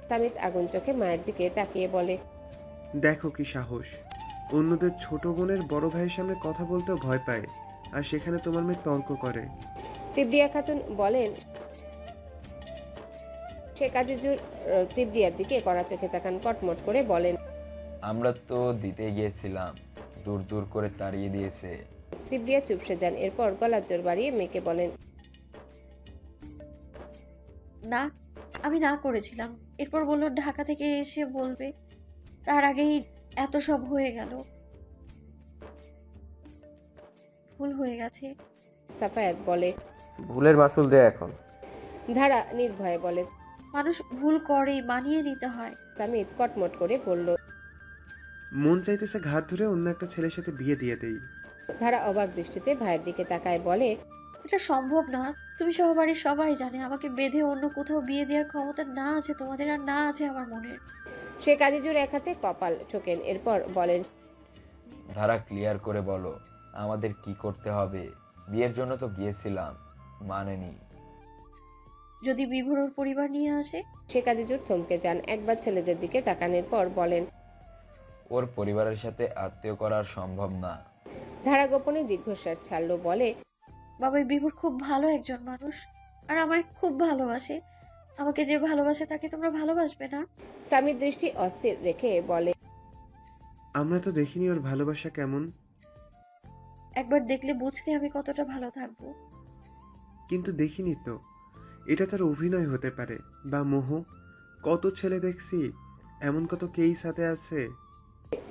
সামিত আগুন চোখে মায়ের দিকে তাকিয়ে বলে, দেখো কি সাহস! অন্যদের ছোট বোনের বড় ভাইয়ের সামনে কথা বলতেও ভয় পায়, আর সেখানে তোমার মেয়ে তর্ক করে। তিব্রিয়া খাতুন বলেন। শেখ আজিজুর তিব্রিয়ার দিকে কড়া চোখে তাকান, কটমট করে বলেন, আমরা তো দিতে গিয়েছিলাম, দূর দূর করে তাড়িয়ে দিয়েছে। তিব্রিয়া চুপসে যান, এরপর গলার জোর বাড়িয়ে মেয়েকে বলেন, না, আমি না করেছিলাম। এরপর বললো ঢাকা থেকে এসে বলবে, তার আগেই এত সব হয়ে গেল। ভুল হয়ে গেছে। সাফায়াত বলে, ভুলের মাসুল দে এখন। ধারা নির্ভয়ে বলে, মানুষ ভুল করে, মানিয়ে নিতে হয়। সামিত কটমট করে বলল, মন চাইতেছে ঘাট ধরে অন্য একটা ছেলের সাথে বিয়ে দিয়ে দেই। ধারা অবাক দৃষ্টিতে ভাইয়ের দিকে তাকায়, বলে, এটা সম্ভব না। তুমি সহ বাড়ির সবাই জানে আমাকে বেঁধে অন্য কোথাও বিয়ে দেওয়ার ক্ষমতা না আছে তোমাদের, আর না আছে আমার মনের। শেখ আজিজুর এক হাতে কপাল ঠোকেন, এরপর বলেন, ধারা ক্লিয়ার করে বলো, আমাদের কি করতে হবে? বিয়ের জন্য তো গিয়েছিলাম, মানেনি। যদি বিভোর ওর পরিবার নিয়ে আসে? শেখ আজিজুর থমকে যান, একবার ছেলেদের দিকে তাকানোর পর বলেন, ওর পরিবারের সাথে আত্মীয় করার সম্ভব না। ধারা গোপনে দীর্ঘশ্বাস ছাড়লো, বলে, বাবা, বিভোর খুব ভালো একজন মানুষ, আর আমায় খুব ভালোবাসে। আমাকে যে ভালোবাসে তাকে তোমরা ভালোবাসবে না? স্বামীর দৃষ্টি অস্থির রেখে বলে, আমরা তো দেখিনি ওর ভালোবাসা কেমন। একবার দেখলে বুঝতে আমি কতটা ভালো থাকবো। কিন্তু দেখিনি তো। এটা তার অভিনয় হতে পারে, বা মোহ। কত ছেলে দেখছি, এমন কত কেই সাথে আছে।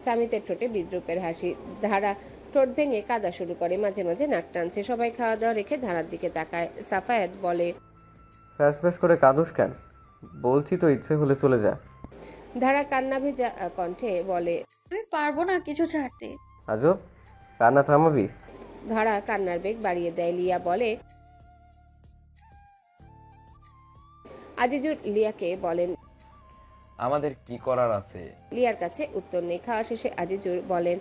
স্বামীদের ঠোঁটে বিদ্রুপের হাসি। ধারা ঠোঁট ভেঙে কাঁদা শুরু করে, মাঝে মাঝে নাক টানছে। সবাই খাওয়া দাওয়া রেখে ধারার দিকে তাকায়। সাফায়াত বলে, ফ্যাস ফ্যাস করে কাঁদুস কেন? বলছি তো ইচ্ছে হলে চলে যা। ধারা কান্না ভেজা কণ্ঠে বলে, আমি পারবো না কিছু ছাড়তে। আজব, কান্না থামাবি? ধারা কান্নার বেগ বাড়িয়ে দেয়। লিয়া বলে, আজিজুর লিয়াকে বলেন, আমাদের কি করার আছে? লিয়ার কাছে উত্তর নেই। খাওয়া শেষে আজিজুর বলেন,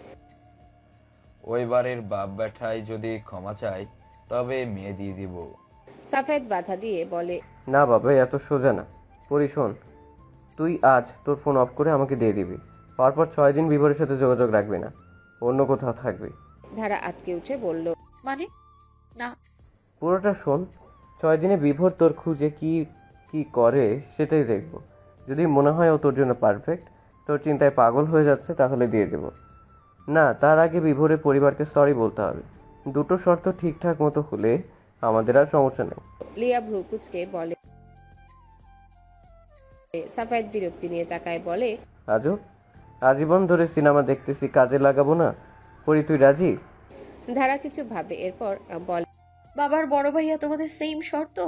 ওই বাড়ির বাপ ব্যাঠাই যদি ক্ষমা চায় তবে মেয়ে দিয়ে দিব। সাফায়াত বাধা দিয়ে বলে, না বাবা, এত সোজা না। পরি শোন, তুই আজ তোর ফোন অফ করে আমাকে দিয়ে দিবি। পরপর 6 দিন বিভোরের সাথে যোগাযোগ রাখবি না, অন্য কোথাও থাকবি। ধারা আটকে উঠে বলল, মানে? না। পুরোটা শোন। 6 দিনে বিভোর তোর খুঁজে কি কি করে সেটাই দেখবো। যদি মনে হয় ও তোর জন্য পারফেক্ট, তোর চিন্তায় পাগল হয়ে যাচ্ছে, তাহলে দিয়ে দেব। না, তার আগে বিভোরের পরিবারকে সরি বলতে হবে। দুটো শর্ত ঠিকঠাক মতো হলে আমাদের আর সমস্যা নেই। লিয়া ভ্রু কুচকে বলে। সাফায়াত বিরক্তি নিয়ে তাকায়, বলে, আজব, আজীবন ধরে সিনেমা দেখতেছি, কাজে লাগাবো না? পরি, তুই রাজি? ধারা কিছু ভাবে, এরপর বলে, বাবার বড় ভাইয়া তোমাদের সেম শর্ত?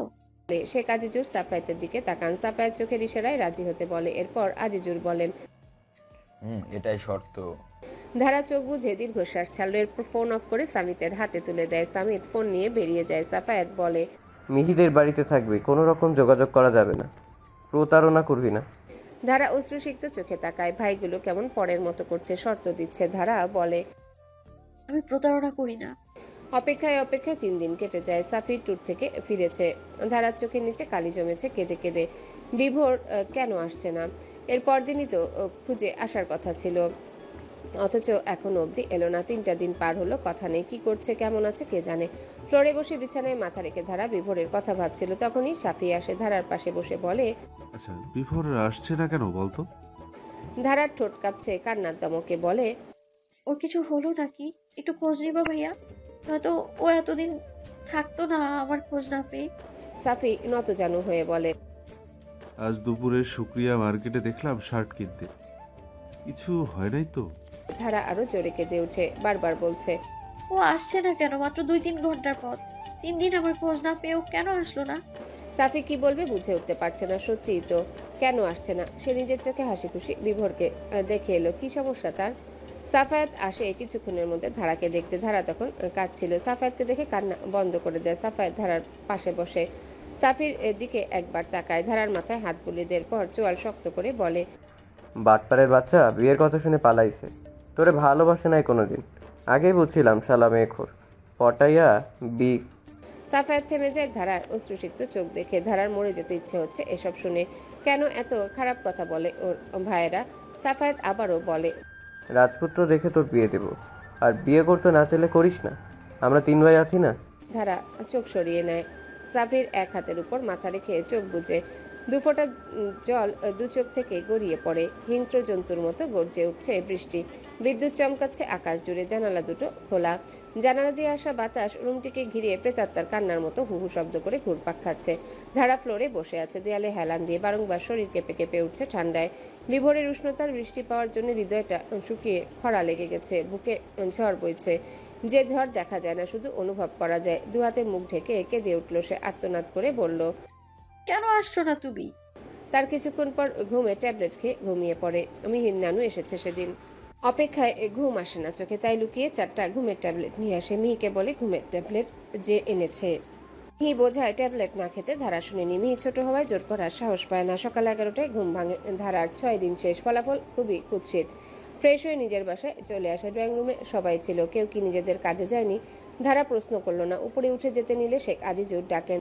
শেখ আজিজুর সাফায়াতের দিকে তাকান। সাফায়াত চোখের ইশারায় রাজি হতে বলে, এরপর আজিজুর বলেন, এটাই শর্ত। ধারা চোখ বুঝে দীর্ঘশ্বাস ছাড়লো, এরপর ফোন অফ করে সামিতের হাতে তুলে দেয়। সামিত ফোন নিয়ে বেরিয়ে যায়। সাফায়াত বলে, মিহিদের বাড়িতে থাকবি, কোনো রকম যোগাযোগ করা যাবে না, প্রতারণা করবি না। ধারা অশ্রুসিক্ত চোখে তাকায়। ভাইগুলো কেমন পরের মতো করছে, শর্ত দিচ্ছে। ধারা বলে, আমি প্রতারণা করি না। অপেক্ষায় অপেক্ষায় 3 দিন কেটে যায়। সাফির ট্যুর থেকে ফিরেছে। ধারার চোখের নিচে কালি জমেছে কেঁদে কেঁদে। বিভোর কেন আসছে না? এর পরদিনই তো খুঁজে আসার কথা ছিল। অথচ এখনো অবধি এলো না। 3টা দিন পার হলো, কথা নেই। কি করছে, কেমন আছে কে জানে। ফ্লোরে বসে বিছানায় মাথা রেখে ধারা বিভোরের কথা ভাবছিল। তখনই সাফি আসে, ধারার পাশে বসে বলে, আচ্ছা বিফোর আসছে না কেন বলতো? ধারার ঠোঁট কাঁপছে, কান্নার দমকে বলে, ওর কিছু হলো নাকি? একটু খোঁজ নিবা ভাইয়া, হয়তো ও এতদিন থাকতো না আমার খোঁজ না পেয়ে। সাফি নতজানু হয়ে বলে, আজ দুপুরে শুক্রিয়া মার্কেটে দেখলাম শার্ট কিনতে, কিছু হয় নাই তো? ধারা আরো জোরে কেঁদে উঠে বারবার বলছে, ও আসছে না কেন? মাত্র 2-3 ঘন্টার পথ, 3 দিন আমার খোঁজ না পেয়েও কেন আসলো না? সাফি কি বলবে বুঝে উঠতে পারছে না। সত্যিই তো, কেন আসছে না? সে নিজের চোখে হাসি খুশি বিভোরকে দেখে এলো, কি সমস্যা তার? সাফায়াত আসে কিছুক্ষণের মধ্যে ধারাকে দেখতে। ধারা তখন কাঁদছিল। সাফায়াতকে দেখে কান্না বন্ধ করে দেয়। সাফায়াত ধারার পাশে বসে সাফির দিকে একবার তাকায়, ধারার মাথায় হাত বুলিয়ে দেওয়ার পর চোয়াল শক্ত করে বলে, বাটপাড়ের বাচ্চা বিয়ের কথা শুনে পালাইছে, তোরে ভালোবাসে নাই কোনোদিন। আগেই বুঝছিলাম শালা মেয়েখোর, পটাইয়া বি। সাফায়াত থেমে যায় ধারার অশ্রুসিক্ত চোখ দেখে। ধারার মরে যেতে ইচ্ছে হচ্ছে এসব শুনে। কেন এত খারাপ কথা বলে ওর ভাইয়েরা? সাফায়াত আবারও বলে, রাজপুত্র দেখে তোর বিয়ে দেব, আর বিয়ে করতে না চাইলে করিস না, আমরা 3 ভাই আছি না। ধারা চোখ সরিয়ে নেয়। সাফির এক হাতের উপর মাথা রেখে চোখ বুজে। 2 ফোঁটা জল 2 চোখ থেকে গড়িয়ে পড়ে। হিংস্র জন্তুর মতো গর্জে উঠছে বৃষ্টি। বিদ্যুৎ চমকাচ্ছে আকাশ জুড়ে। জানালা দুটো খোলা। জানালা দিয়ে আসা বাতাস রুমটিকে ঘিরে প্রেতাত্মার কান্নার মতো হুহু শব্দ করে ঘুরপাক খাচ্ছে। ধারা ফ্লোরে বসে আছে, দেয়ালে হেলান দিয়ে। বারংবার শরীর কেঁপে কেঁপে উঠছে ঠান্ডায়। বিভোরের উষ্ণতার বৃষ্টি পাওয়ার জন্য হৃদয়টা শুকিয়ে খরা লেগে গেছে। বুকে ঝড় বইছে, যে ঝড় দেখা যায় না, শুধু অনুভব করা যায়। 2 হাতে মুখ ঢেকে কেঁদে উঠল সে। আর্তনাদ করে বলল, কেন আসছো না তুমি? তার কিছুক্ষণ পর ঘুমে ট্যাবলেট খেয়ে ঘুমিয়ে পড়ে। মিহির নানু এসেছে সেদিন। অপেক্ষায় ঘুম আসে না চোখে, তাই লুকিয়ে 4টা ঘুমের ট্যাবলেট নিয়ে আসে। মিহিকে বলে ঘুমের ট্যাবলেট যে এনেছে। মিহি বোঝায় ট্যাবলেট না খেতে। ধারা শুনেনি। মিহি ছোট হওয়ায় জোর করার সাহস পায় না। সকাল 11টায় ঘুম ভাঙে ধারার। 6 দিন শেষ। ফলাফল খুবই কুৎসিত। ফ্রেশ হয়ে নিজের বাসায় চলে আসে। ড্রয়িং রুমে সবাই ছিল। কেউ কি নিজেদের কাজে যায়নি? ধারা প্রশ্ন করল না। উপরে উঠে যেতে নিলে শেখ আজিজুর ডাকেন,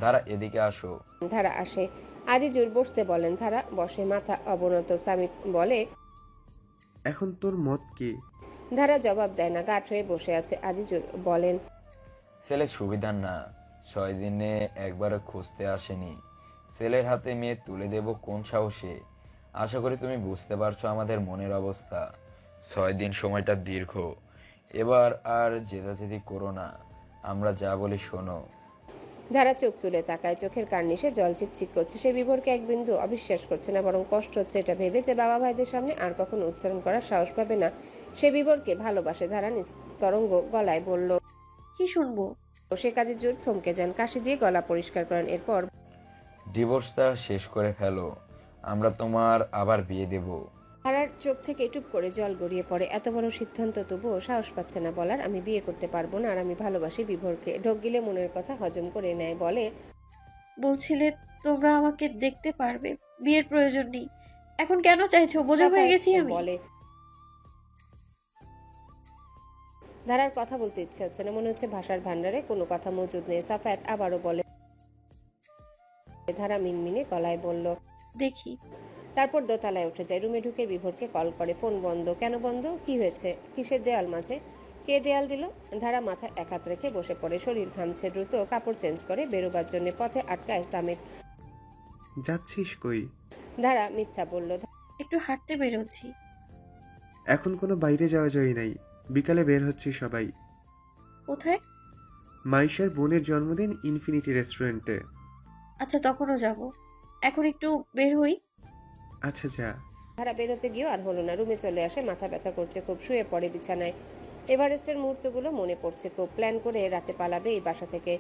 ধারা এদিকে আসো। ধারা আসে। আজিজুর বসতে বলেন। ধারা বসে, মাথা অবনত। সামিত বলে, এখন তোর মত কি? ধারা জবাব দেয় না, গাঢ় হয়ে বসে আছে। আজিজুর বলেন, ছেলে সুবিধার না, 6 দিনে একবারও খুঁজতে আসেনি। ছেলের হাতে মেয়ে তুলে দেব কোন সাহসে? আশা করি তুমি বুঝতে পারছো আমাদের মনের অবস্থা। 6 দিন সময়টা দীর্ঘ। এবার আর জেদাজেদি করো না, আমরা যা বলি শোনো। ধারা চোখ তুলে তাকায়। চোখের কার্নিশে জল চিকচিক করছে। সে বিভোরকে এক বিন্দু অবিশ্বাস করছে না, বরং কষ্ট হচ্ছে এটা ভেবে যে বাবা ভাইদের সামনে আর কখনো উচ্চারণ করার সাহস পাবে না। সে বিভোরকে ভালোবাসে। ধারা তরঙ্গ গলায় বলল, কি শুনবো? সে কাজে জোর থমকে যান, কাশি দিয়ে গলা পরিষ্কার করেন। এরপর, ডিভোর্সটা শেষ করে ফেলো, আমরা তোমার আবার বিয়ে দেব। ধারার চোখ থেকে টুপ করে জল গড়িয়ে পড়ে। এত বড় সিদ্ধান্ত তবুও সাহস পাচ্ছে না বলার। আমি বিয়ে করতে পারবো না, আর আমি ভালোবাসি বিভোরকে। ঢোক গিলে মনের কথা হজম করে নেয়। বলে, বলছিলে তোমরা আমাকে দেখতে পারবে, বিয়ের প্রয়োজন নেই। এখন কেন চাইছো? বোঝা হয়ে গেছি আমি। বলে, ধারার কথা বলতে ইচ্ছে হচ্ছে না। মনে হচ্ছে ভাষার ভান্ডারে কোনো কথা মজুদ নেই। সাফায়াত আবারও বলে। ধারা মিনমিনে গলায় বলল, দেখি। তারপর দোতলায় উঠে যায়। রুমে ঢুকে বিভোরকে কল করে। ফোন বন্ধ। কেন বন্ধ? কি হয়েছে? কিসের দেয়াল মাঝে? কে দেয়াল দিল? ধারা মাথা এক হাত রেখে বসে পড়ে। শরীর ঘামছে। দ্রুত কাপড় চেঞ্জ করে বেরোবার জন্য পথে আটকায় সামিত। যাচ্ছিস কই? ধারা মিথ্যা বলল। একটু হাঁটতে বেরোচ্ছি। এখন কোনো বাইরে যাওয়া যায় নাই, বিকালে বের হচ্ছি সবাই। কোথায়? মাইশার বোনের জন্মদিন, ইনফিনিটি রেস্টুরেন্টে। আচ্ছা, তখনও যাব। এখন একটু বের হই। আচ্ছা যা। ধারা বেরোতে গিয়েও আর হলো না। রুমে চলে আসে। মাথা ব্যথা করছে খুব। শুয়ে পড়ে বিছানায়। এভারেস্টের মুহূর্তগুলো মনে পড়ছে খুব। প্ল্যান করে রাতে পালাবে এই বাসা থেকে,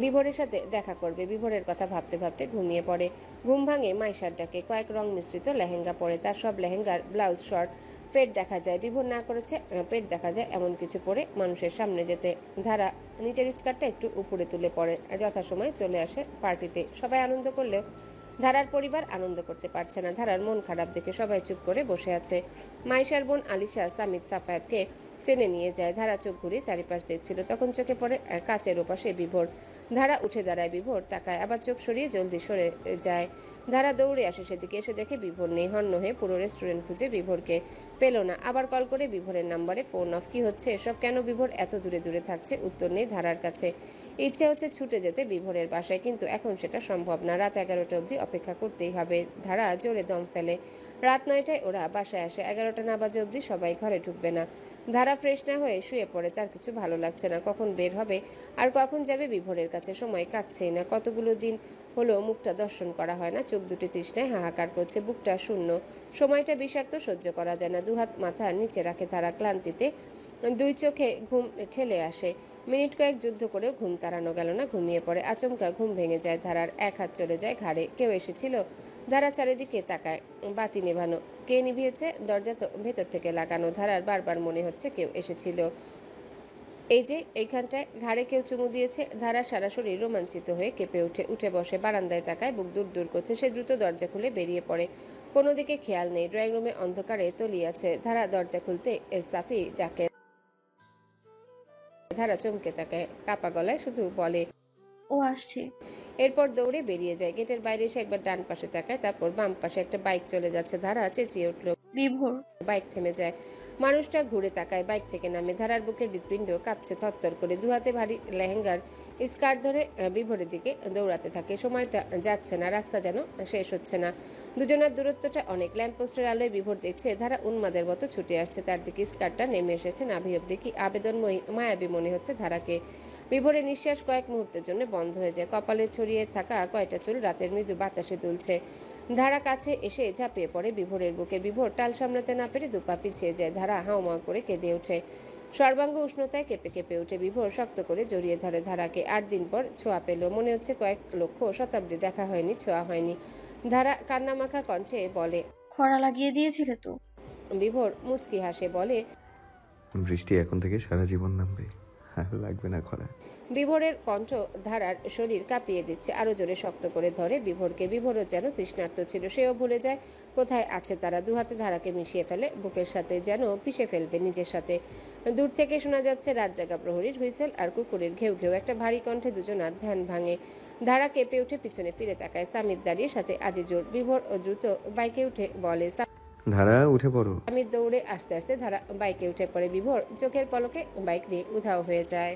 বিভোরের সাথে দেখা করবে। বিভোরের কথা ভাবতে ভাবতে ঘুমিয়ে পড়ে। ঘুম ভাঙে মাইশার ডাকে। কয়েক রং মিশ্রিত লেহেঙ্গা পরে। তার সব লেহেঙ্গার ব্লাউজ শর্ট। পেট দেখা যায়। বিভোর না করেছে পেট দেখা যায় এমন কিছু পরে মানুষের সামনে যেতে। ধারা নিচের স্কার্টটা একটু উপরে তুলে পড়ে। যথাসময় চলে আসে পার্টিতে। সবাই আনন্দ করলেও ধারার পরিবার আনন্দ করতে পারছে না। ধারার মন খারাপ দেখে সবাই চুপ করে বসে আছে। মাইশার বোন আলিশা সামিত সাফায়াতকে টেনে নিয়ে যায়। ধারা চোখ ঘুরিয়ে চারিপাশ দেখছিল। তখন চোখে পড়ে কাচের ওপাশে বিভোর। ধারা উঠে দাঁড়ায়। বিভোর তাকায়, আবার চোখ সরিয়ে জলদি সরে যায়। ধারা দৌড়ে আসে সেদিকে, এসে দেখে বিভোর নেই। হন্য হয়ে পুরো রেস্টুরেন্ট খুঁজে বিভোরকে পেল না। আবার কল করে বিভোরের নাম্বারে ফোন অফ। কি হচ্ছে এসব? কেন বিভোর এত দূরে দূরে থাকছে? উত্তর নেই ধারার কাছে। ইচ্ছে হচ্ছে ছুটে যেতে বিভোরের বাসায়, কিন্তু এখন সেটা সম্ভব না। রাত 11টা অবধি অপেক্ষা করতেই হবে। ধারা জোরে দম ফেলে। রাত 9টায় ওরা বাসায় আসে। 11টা না বাজে অবধি সবাই ঘরে ঢুকবে না। ধারা ফ্রেশ না হয়ে শুয়ে পড়ে। তার কিছু ভালো লাগছে না। কখন বের হবে আর কখন যাবে বিভোরের কাছে? সময় কাটছেই না। কতগুলো দিন হলো মুখটা দর্শন করা হয় না। চোখ দুটি তৃষ্ণায় হাহাকার করছে। বুকটা শূন্য। সময়টা বিষাক্ত, সহ্য করা যায় না। দুহাত মাথার নিচে রাখে ধারা। ক্লান্তিতে দুই চোখে ঘুম ঠেলে আসে। মিনিট কয়েক যুদ্ধ করেও ঘুম তাড়ানো গেল না। ঘুমিয়ে পড়ে। আচমকা ঘুম ভেঙে যায় ধারার। এক হাত চলে যায় ঘাড়ে। কেউ এসেছিল? ধারা চারিদিকে তাকায়। বাতি নেভানো। কে নিভিয়েছে? দরজা তো ভেতর থেকে লাগানো। ধারার বারবার মনে হচ্ছে কেউ এসেছিল। এই যে এইখানটায় ঘাড়ে কেউ চুমু দিয়েছে। ধারা সারা শরীর রোমাঞ্চিত হয়ে কেঁপে উঠে বসে। বারান্দায় তাকায়। বুক দূর দূর করছে। সে দ্রুত দরজা খুলে বেরিয়ে পড়ে। কোনো দিকে খেয়াল নেই। ড্রয়িং রুমে অন্ধকারে তলিয়ে আছে। ধারা দরজা খুলতে সাফি ডাকে। ধারা চমকে তাকায়। কাপা গলায় শুধু বলে, ও আসছে। এরপর দৌড়ে বেরিয়ে যায়। গেটের বাইরে এসে একবার ডান পাশে তাকায়, তারপর বাম পাশে একটা বাইক চলে যাচ্ছে। ধারা চেঁচিয়ে উঠল। বিভোর। বাইক থেমে যায়। মানুষটা ঘুরে তাকায়। বাইক থেকে নামে। ধারার বুকের হৃৎপিণ্ড কাঁপছে থরথর করে। দুহাতে ভারী লেহেঙ্গার স্কার্ট ধরে বিভোরের দিকে দৌড়াতে থাকে। সময়টা যাচ্ছে না। রাস্তা যেন শেষ হচ্ছে না। দুজনের দূরত্বটা অনেক। ল্যাম্পপোস্টের আলোয় বিভোর দেখছে ধারা উন্মাদের মতো ছুটে আসছে তার দিকে। স্কার্টটা নেমে এসেছে নাভি অব্দি। কি আবেদনময়ী মায়াবী মনে হচ্ছে ধারাকে। বিভোরের নিঃশ্বাস কয়েক মুহূর্তের জন্য বন্ধ হয়ে যায়। কপালে ছড়িয়ে থাকা কয়টা চুল রাতের মৃদু বাতাসে দুলছে। ধারা কাছে এসে ঝাঁপিয়ে পড়ে বিভোরের বুকে। বিভোর টাল সামলাতে না পেরে দুপা পিছিয়ে যায়। ধারা হাউমাউ করে কেঁদে ওঠে। সর্বাঙ্গ উষ্ণতায় কেঁপে কেঁপে ওঠে। বিভোর শক্ত করে জড়িয়ে ধরে ধারাকে। 8 দিন পর ছোঁয়া পেল। মনে হচ্ছে কয়েক লক্ষ শতাব্দী দেখা হয়নি, ছোঁয়া হয়নি। ধারা কান্নামাখা কণ্ঠে বলে, খরা লাগিয়ে দিয়েছিলে তো? বিভোর মুচকি হাসে বলে, বৃষ্টি এখন থেকে সারা জীবন নামবে, আর লাগবে না খরা। বিভোরের কণ্ঠ ধারার শরীর কাঁপিয়ে দিচ্ছে। আরো জোরে শক্ত করে ধরে বিভোরকে। বিভোরও যেন তৃষ্ণার্ত ছিল। সেও ভুলে যায় কোথায় আছে তারা। দুহাতে ধারাকে মিশিয়ে ফেলে বুকের সাথে, যেন পিষে ফেলবে নিজের সাথে। দূর থেকে শোনা যাচ্ছে রাত জাগা প্রহরীর হুইসেল আর কুকুরের ঘেউ ঘেউ। একটা ভারী কণ্ঠে দুজনার ধ্যান ভাঙে। ধারা কেঁপে উঠে পিছনে ফিরে তাকায়। সামিত দাঁড়িয়ে, সাথে আজিজোর। বিভোর দ্রুত বাইকে উঠে বলে, ধারা উঠে পড়ো। সামিত দৌড়ে আসতে আসতে ধারা বাইকে উঠে পড়ে। বিভোর চোখের পলকে বাইক নিয়ে উধাও হয়ে যায়।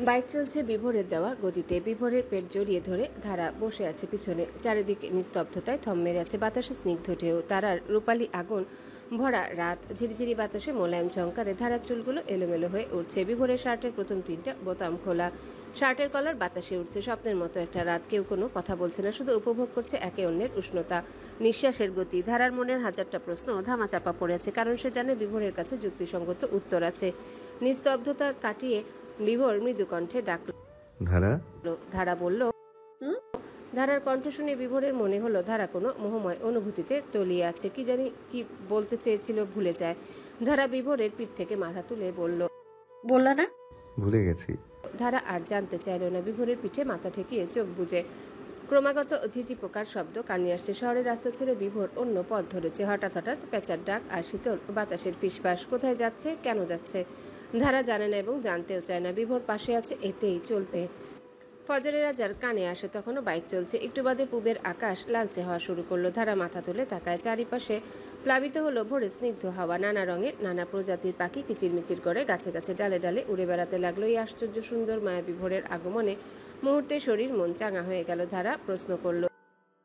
বাইক চলছে বিভোরের দেওয়া গতিতে। বিভোরের পেট জড়িয়ে ধরে ধারা বসে আছে পিছনে। চারিদিকে নিস্তব্ধতায় থম মেরে আছে। বাতাসে স্নিগ্ধ ঢেউ। তারার রূপালী আগুন ভরা রাত। ঝিরিঝিরি বাতাসে মোলায়েম ঝংকারে ধারার চুলগুলো এলোমেলো হয়ে উঠছে। বিভোরের শার্টের প্রথম 3টা বোতাম খোলা। শার্টের কলার বাতাসে উঠছে। স্বপ্নের মতো একটা রাত। কেউ কোনো কথা বলছে না, শুধু উপভোগ করছে একে অন্যের উষ্ণতা, নিঃশ্বাসের গতি। ধারার মনের হাজারটা প্রশ্ন ধামা চাপা পড়ে আছে, কারণ সে জানে বিভোরের কাছে যুক্তিসঙ্গত উত্তর আছে। নিস্তব্ধতা কাটিয়ে বিভোর মৃদু কণ্ঠে ডাকল, ধারা। ধারা বলল, ধারার কণ্ঠ শুনে বিভোরের মনে হলো ধারা কোনো মোহময় অনুভূতিতে তলিয়ে আছে। কি জানি কি বলতে চেয়েছিল ভুলে যায়। ধারা বিভোরের পিঠ থেকে মাথা তুলে বলল, বললা না? ভুলে গেছি। ধারা আর জানতে চাইল না। বিভোরের পিঠে মাথা ঠেকিয়ে চোখ বুজে। ক্রমাগত ঝিঝি পোকার শব্দ কানে আসছে। শহরের রাস্তা ছেড়ে বিভোর অন্য পথ ধরেছে। হঠাৎ হঠাৎ পেঁচার ডাক আর শীতল বাতাসের ফিসফাস। কোথায় যাচ্ছে, কেন যাচ্ছে ধারা জানে না এবং জানতেও চায় না। বিভোর পাশে আছে, এতেই চলবে। ফজরের আজান কানে আসে। তখনও বাইক চলছে। একটু বাদে পূবের আকাশ লালচে হওয়া শুরু করলো। ধারা মাথা তুলে তাকায়। চারিপাশে প্লাবিত হলো ভোরে স্নিগ্ধ হাওয়া। নানা রঙের নানা প্রজাতির পাখি কিচিরমিচির করে গাছে গাছে ডালে ডালে উড়ে বেড়াতে লাগলো। এই আশ্চর্য সুন্দর মায়াবী ভোরের আগমনে মুহূর্তে শরীর মন চাঙা হয়ে গেল। ধারা প্রশ্ন করল,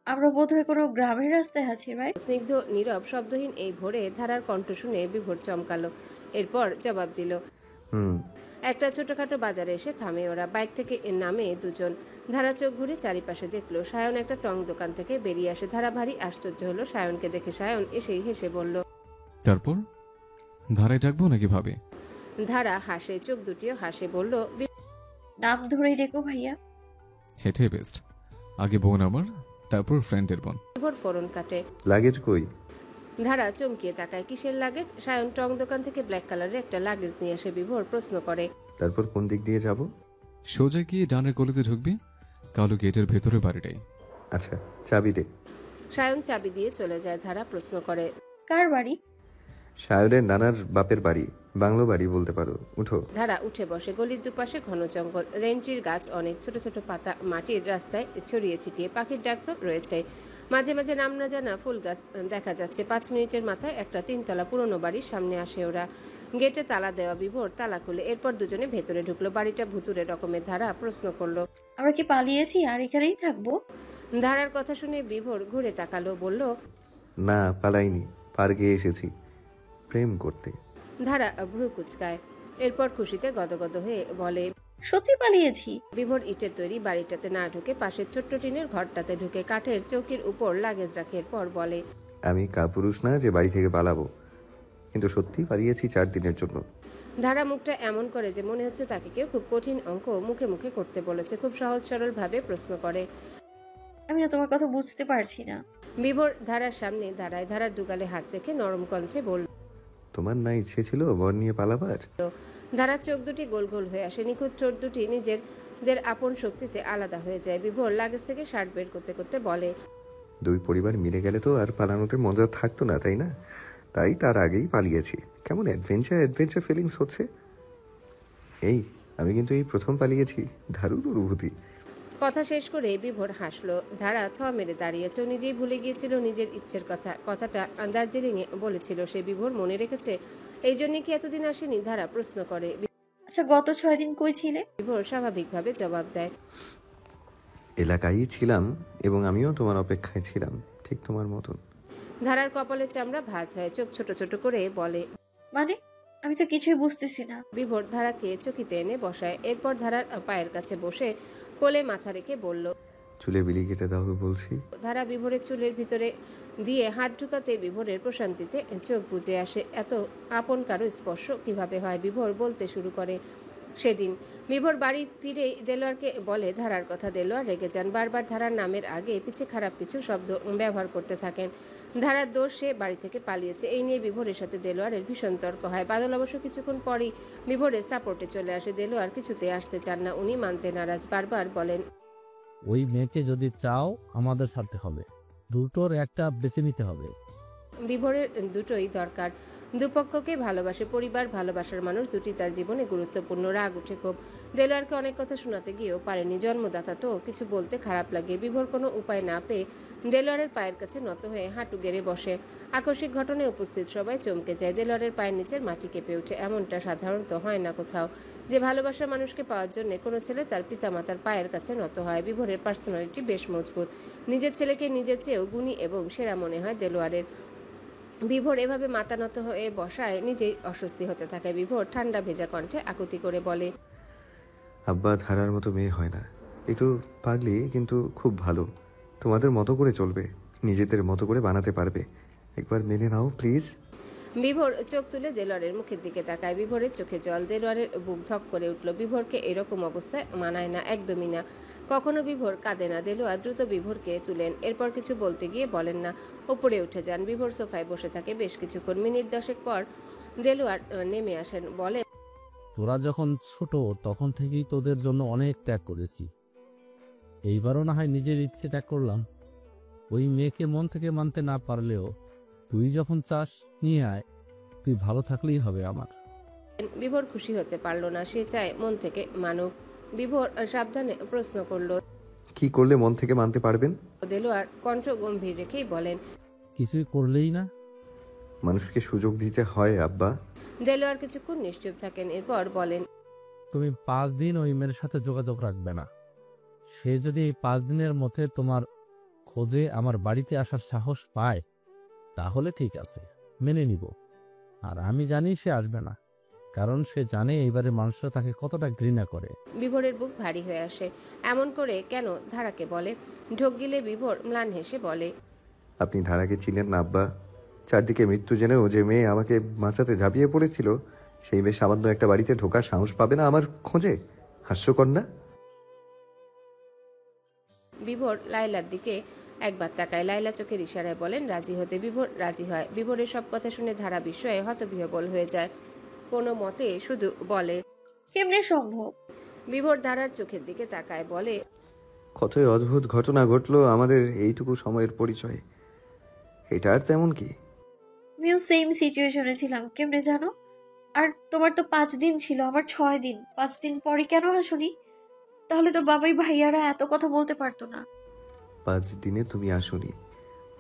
আমরা বোধহয় কোনো গ্রামের রাস্তায় আছি, রাইট? স্নিগ্ধ নীরব শব্দহীন এই ভোরে ধারার কণ্ঠ শুনে বিভোর চমকালো। এরপর জবাব দিল, একটা ছোটখাটো বাজারে এসে থামে ওরা। বাইক থেকে নামে দুজন। ধারা চোখ ঘুরে চারিপাশে দেখলো সায়ন একটা টং দোকান থেকে বেরিয়ে আসে। ধারা ভারী আশ্চর্য হলো সায়নকে দেখে। সায়ন এসেই হেসে বলল, তারপর ধারায় ডাকবো নাকি ভাবে? ধারা হাসে, চোখ দুটিও হাসে, বলল, নাম ধরেই ডেকো ভাইয়া। হেঁটে বেস্ট। আগে বোন আমার, তারপর ফ্রেন্ডের বোন। বিভোর ফোরন কাটে। লাগেজ কই? ধারা চমকিয়ে তাকায়। কিসের লাগেজ? সায়ন টং দোকান থেকে ব্ল্যাক কালারের একটা লাগেজ নিয়ে আসে। বিভোর প্রশ্ন করে, তারপর কোন দিক দিয়ে যাব? সোজা গিয়ে ডানের গলিতে ঢুকবি, কালো গেটের ভেতরে বাড়িটাই। আচ্ছা, চাবি দে। সায়ন চাবি দিয়ে চলে যায়। ধারা প্রশ্ন করে, কার বাড়ি? সায়নের নানার বাপের বাড়ি, বাংলো বাড়ি বলতে পারো। উঠো। ধারা উঠে বসে। গলির দুপাশে ঘন জঙ্গল, রেন্টির গাছ অনেক, ছোট ছোট পাতা মাটির রাস্তায় ছড়িয়ে ছিটিয়ে। পাখির ডাক তো রয়েছে। মাঝে মাঝে নাম না জানা ফুল গাছ দেখা যাচ্ছে। 5 মিনিটের মাথায় একটা 3তলা পুরনো বাড়ির সামনে আসে ওরা। গেটে তালা দেওয়া। বিভোর তালা খুলে এরপর দুজনে ভেতরে ঢুকলো। বাড়িটা ভুতুরে রকমের। ধারা প্রশ্ন করলো, আমরা কি পালিয়েছি আর এখানেই থাকবো? ধারার কথা শুনে বিভোর ঘুরে তাকালো, বলল, না, পালাইনি, পার্কে এসেছি প্রেম করতে। ধারা ভ্রু কুচকায়। এরপর খুশিতে গদগদ হয়ে বলে, সত্যি পালিয়েছি। বিভোর ইটের তৈরি বাড়িটাতে না ঢুকে পাশের ছোট্ট টিনের ঘরটাতে ঢুকে কাঠের চৌকির উপর লাগেজ রাখে। এরপর বলে, আমি কাপুরুষ না যে বাড়ি থেকে পালাবো, কিন্তু সত্যি পালিয়েছি 4 দিনের জন্য। ধারা মুখটা এমন করে যে মনে হচ্ছে তাকে কেউ খুব কঠিন অঙ্ক মুখে মুখে করতে বলেছে। খুব সহজ সরল ভাবে প্রশ্ন করে। আমি না তোমার কথা বুঝতে পারছি না। বিভোর ধারার সামনে দাঁড়ায়। ধারার দুগালে হাত রেখে নরম কণ্ঠে বলল, তোমার না ইচ্ছে ছিল বর নিয়ে পালাবার? ধারার চোখ দুটি গোল গোল হয়ে আসে। নিখুঁত ঠোঁট দুটি নিজেদের আপন শক্তিতে আলাদা হয়ে যায়। বিভোর লাগেজ থেকে শার্ট বের করতে করতে বলে, 2 পরিবার মিলে গেলে তো আর পালানোতে মজা থাকতো না, তাই না? তাই তার আগেই পালিয়েছি। কেমন অ্যাডভেঞ্চার ফিলিংস হচ্ছে। এই আমি কিন্তু এই প্রথম পালিয়েছি, দারুণ অনুভূতি। কথা শেষ করে বিভোর হাসলো। ধারা থ মেরে দাঁড়িয়েছে। ও নিজেই ভুলে গিয়েছিল নিজের ইচ্ছের কথা। কথাটা দার্জিলিংয়ে বলেছিল সে। বিভোর মনে রেখেছে? এই জন্য কি এতদিন আসেনি? ধারা প্রশ্ন করে। আচ্ছা, গত 6 দিন কই ছিলে? বিভোর স্বাভাবিকভাবে জবাব দেয়, এলাকায় ছিলাম এবং আমিও তোমার অপেক্ষায় ছিলাম, ঠিক তোমার মতন। ধারার কপালের চামড়া ভাঁজ হয়। চোখ ছোট ছোট করে বলে, মানে আমি তো কিছুই বুঝতেছি না। বিভোর ধারাকে চকিতে এনে বসায়। এরপর ধারার পায়ের কাছে বসে কোলে মাথা রেখে বলল, চুলে বিলি কেটে দাও বলছি। ধারা বিভোরের চুলের ভিতরে দিয়ে হাত ঢুকাতে বিভোরের প্রশান্তিতে চোখ বুজে আসে। এত আপন কারো স্পর্শ কিভাবে হয়? বিভোর বলতে শুরু করে। সেদিন বিভোর বাড়ি ফিরেই দেলোয়ারকে বলে ধারার কথা। দেলোয়ার রেগে যান। বারবার ধারার নামের আগে পিছে খারাপ কিছু শব্দ ব্যবহার করতে থাকেন। ধারার দোষ, সে বাড়ি থেকে পালিয়েছে। এই নিয়ে বিভোরের সাথে দেলোয়ারের ভীষণ তর্ক হয়। বাদল অবশ্য কিছুক্ষণ পরই বিভোরের সাপোর্টে চলে আসে। দেলোয়ার কিছুতে আসতে চান না। উনি মানতে নারাজ। বারবার বলেন, ওই মেয়েকে যদি চাও আমাদের ছাড়তে হবে, দুটোর একটা বেছে নিতে হবে। বিভোরের দুটোই দরকার। দুপক্ষকে ভালোবাসে। পরিবার, ভালোবাসার মানুষ দুটি তার জীবনে গুরুত্বপূর্ণ। রাগ উঠে খুব। দেলোয়ারকে অনেক কথা শোনাতে গিয়েও পারেনি। জন্মদাতা তো, কিছু বলতে খারাপ লাগে। বিভোর কোনো উপায় না পেয়ে দেলোয়ারের পায়ের কাছে নত হয়ে হাঁটু গেড়ে বসে। আকস্মিক ঘটনায় উপস্থিত সবাই চমকে যায়। দেলোয়ারের পায়ের নিচের মাটি কেঁপে ওঠে। এমনটা সাধারণত হয় না কোথাও, যে ভালোবাসার মানুষকে পাওয়ার জন্য কোনো ছেলে তার পিতামাতার পায়ের কাছে নত হয়। বিভোরের পার্সোনালিটি বেশ মজবুত। নিজের ছেলেকে নিজের চেয়েও গুণী এবং সেরা মনে হয় দেলোয়ারের। বিভোর এভাবে মাথা নত হয়ে বসায় নিজেই অস্বস্তি হতে থাকে। বিভোর ঠান্ডা ভেজা কণ্ঠে আকুতি করে বলে, আব্বা ধারার মতো মেয়ে হয় না, একটু পাগলি কিন্তু খুব ভালো। তোমাদের মতো করে চলবে, নিজেদের মতো করে বানাতে পারবে। একবার মেনে নাও প্লিজ। বিভোর চোখ তুলে দেলোয়ারের মুখের দিকে তাকায়। বিভোরের চোখে জল। দেলোয়ারের বুক ধক করে উঠল। বিভোরকে এরকম অবস্থায় মানায় না, একদমই না। কখনো বিভোর কাঁদে না। দেলোয়ার দ্রুত বিভোরকে তুলেন। এরপর কিছু বলতে গিয়ে বলেন না, ওপরে উঠে যান। বিভোর সোফায় বসে থাকে বেশ কিছুক্ষণ। মিনিট 10 পর দেলোয়ার নেমে আসেন। বলে, তোরা যখন ছোট তখন থেকেই তোদের জন্য অনেক ত্যাগ করেছি, এইবারও না হয় নিজের ইচ্ছে ত্যাগ করলাম। ওই মেয়েকে মন থেকে মানতে না পারলেও তুই যখন চাস নিয়ে আয়, তুই ভালো থাকলেই হবে আমার। বিভোর খুশি হতে পারল না। সে চায় মন থেকে মানুক। বিভোর সাবধানে প্রশ্ন করল, কি করলে মন থেকে মানতে পারবেন? দেলোয়ার কণ্ঠ গম্ভীর রেখেই বলেন, কিছুই করলেই না। মানুষকে সুযোগ দিতে হয় আব্বা। দেলোয়ার কিছুক্ষণ নিশ্চুপ থাকেন। এরপর বলেন, তুমি 5 দিন ওই মেয়ের সাথে যোগাযোগ রাখবে না। সে যদি এই 5 দিনের মধ্যে তোমার খোঁজে আমার বাড়িতে আসার সাহস পায় তাহলে ঠিক আছে, মেনে নিব। আর আমি জানি সে আসবে না, কারণ সে জানে এইবারে মানুষরা তাকে কতটা ঘৃণা করে। বিভোরের বুক ভারী হয়ে আসে। এমন করে কেন ধারাকে বলে? ঢোক গিলে বিভোর ম্লান হেসে বলে, আপনি ধারাকে চিনেন না আব্বা? চারদিকে মৃত্যু জেনেও যে মেয়ে আমাকে বাঁচাতে ঝাঁপিয়ে পড়েছিল, সেই মেয়ে সামান্য একটা বাড়িতে ঢোকার সাহস পাবে না আমার খোঁজে? হাস্যকর না? বিভোর লাইলার দিকে একবার তাকায়। লাইলা চোখের ইশারায় বলেন রাজি হতে। বিভোর রাজি হয়। বিভোরের সব কথা শুনে ধারা বিস্ময়ে হতবিহ্বল হয়ে যায়। কোনো মতে শুধু বলে, কেমনে সম্ভব? বিভোর ধারার চোখের দিকে তাকায়, বলে, কতই অদ্ভুত ঘটনা ঘটলো আমাদের এইটুকু সময়ের পরিচয়। এটা আর তেমন কি। আমিও সেম সিচুয়েশনে ছিলাম, কেমনে জানো? আর তোমার তো 5 দিন ছিল, আমার 6 দিন। 5 দিন পরে কেন আসোনি? তাহলে তো বাবাই ভাইয়ারা এত কথা বলতে পারতো না। 5 দিনে তুমি আসোনি,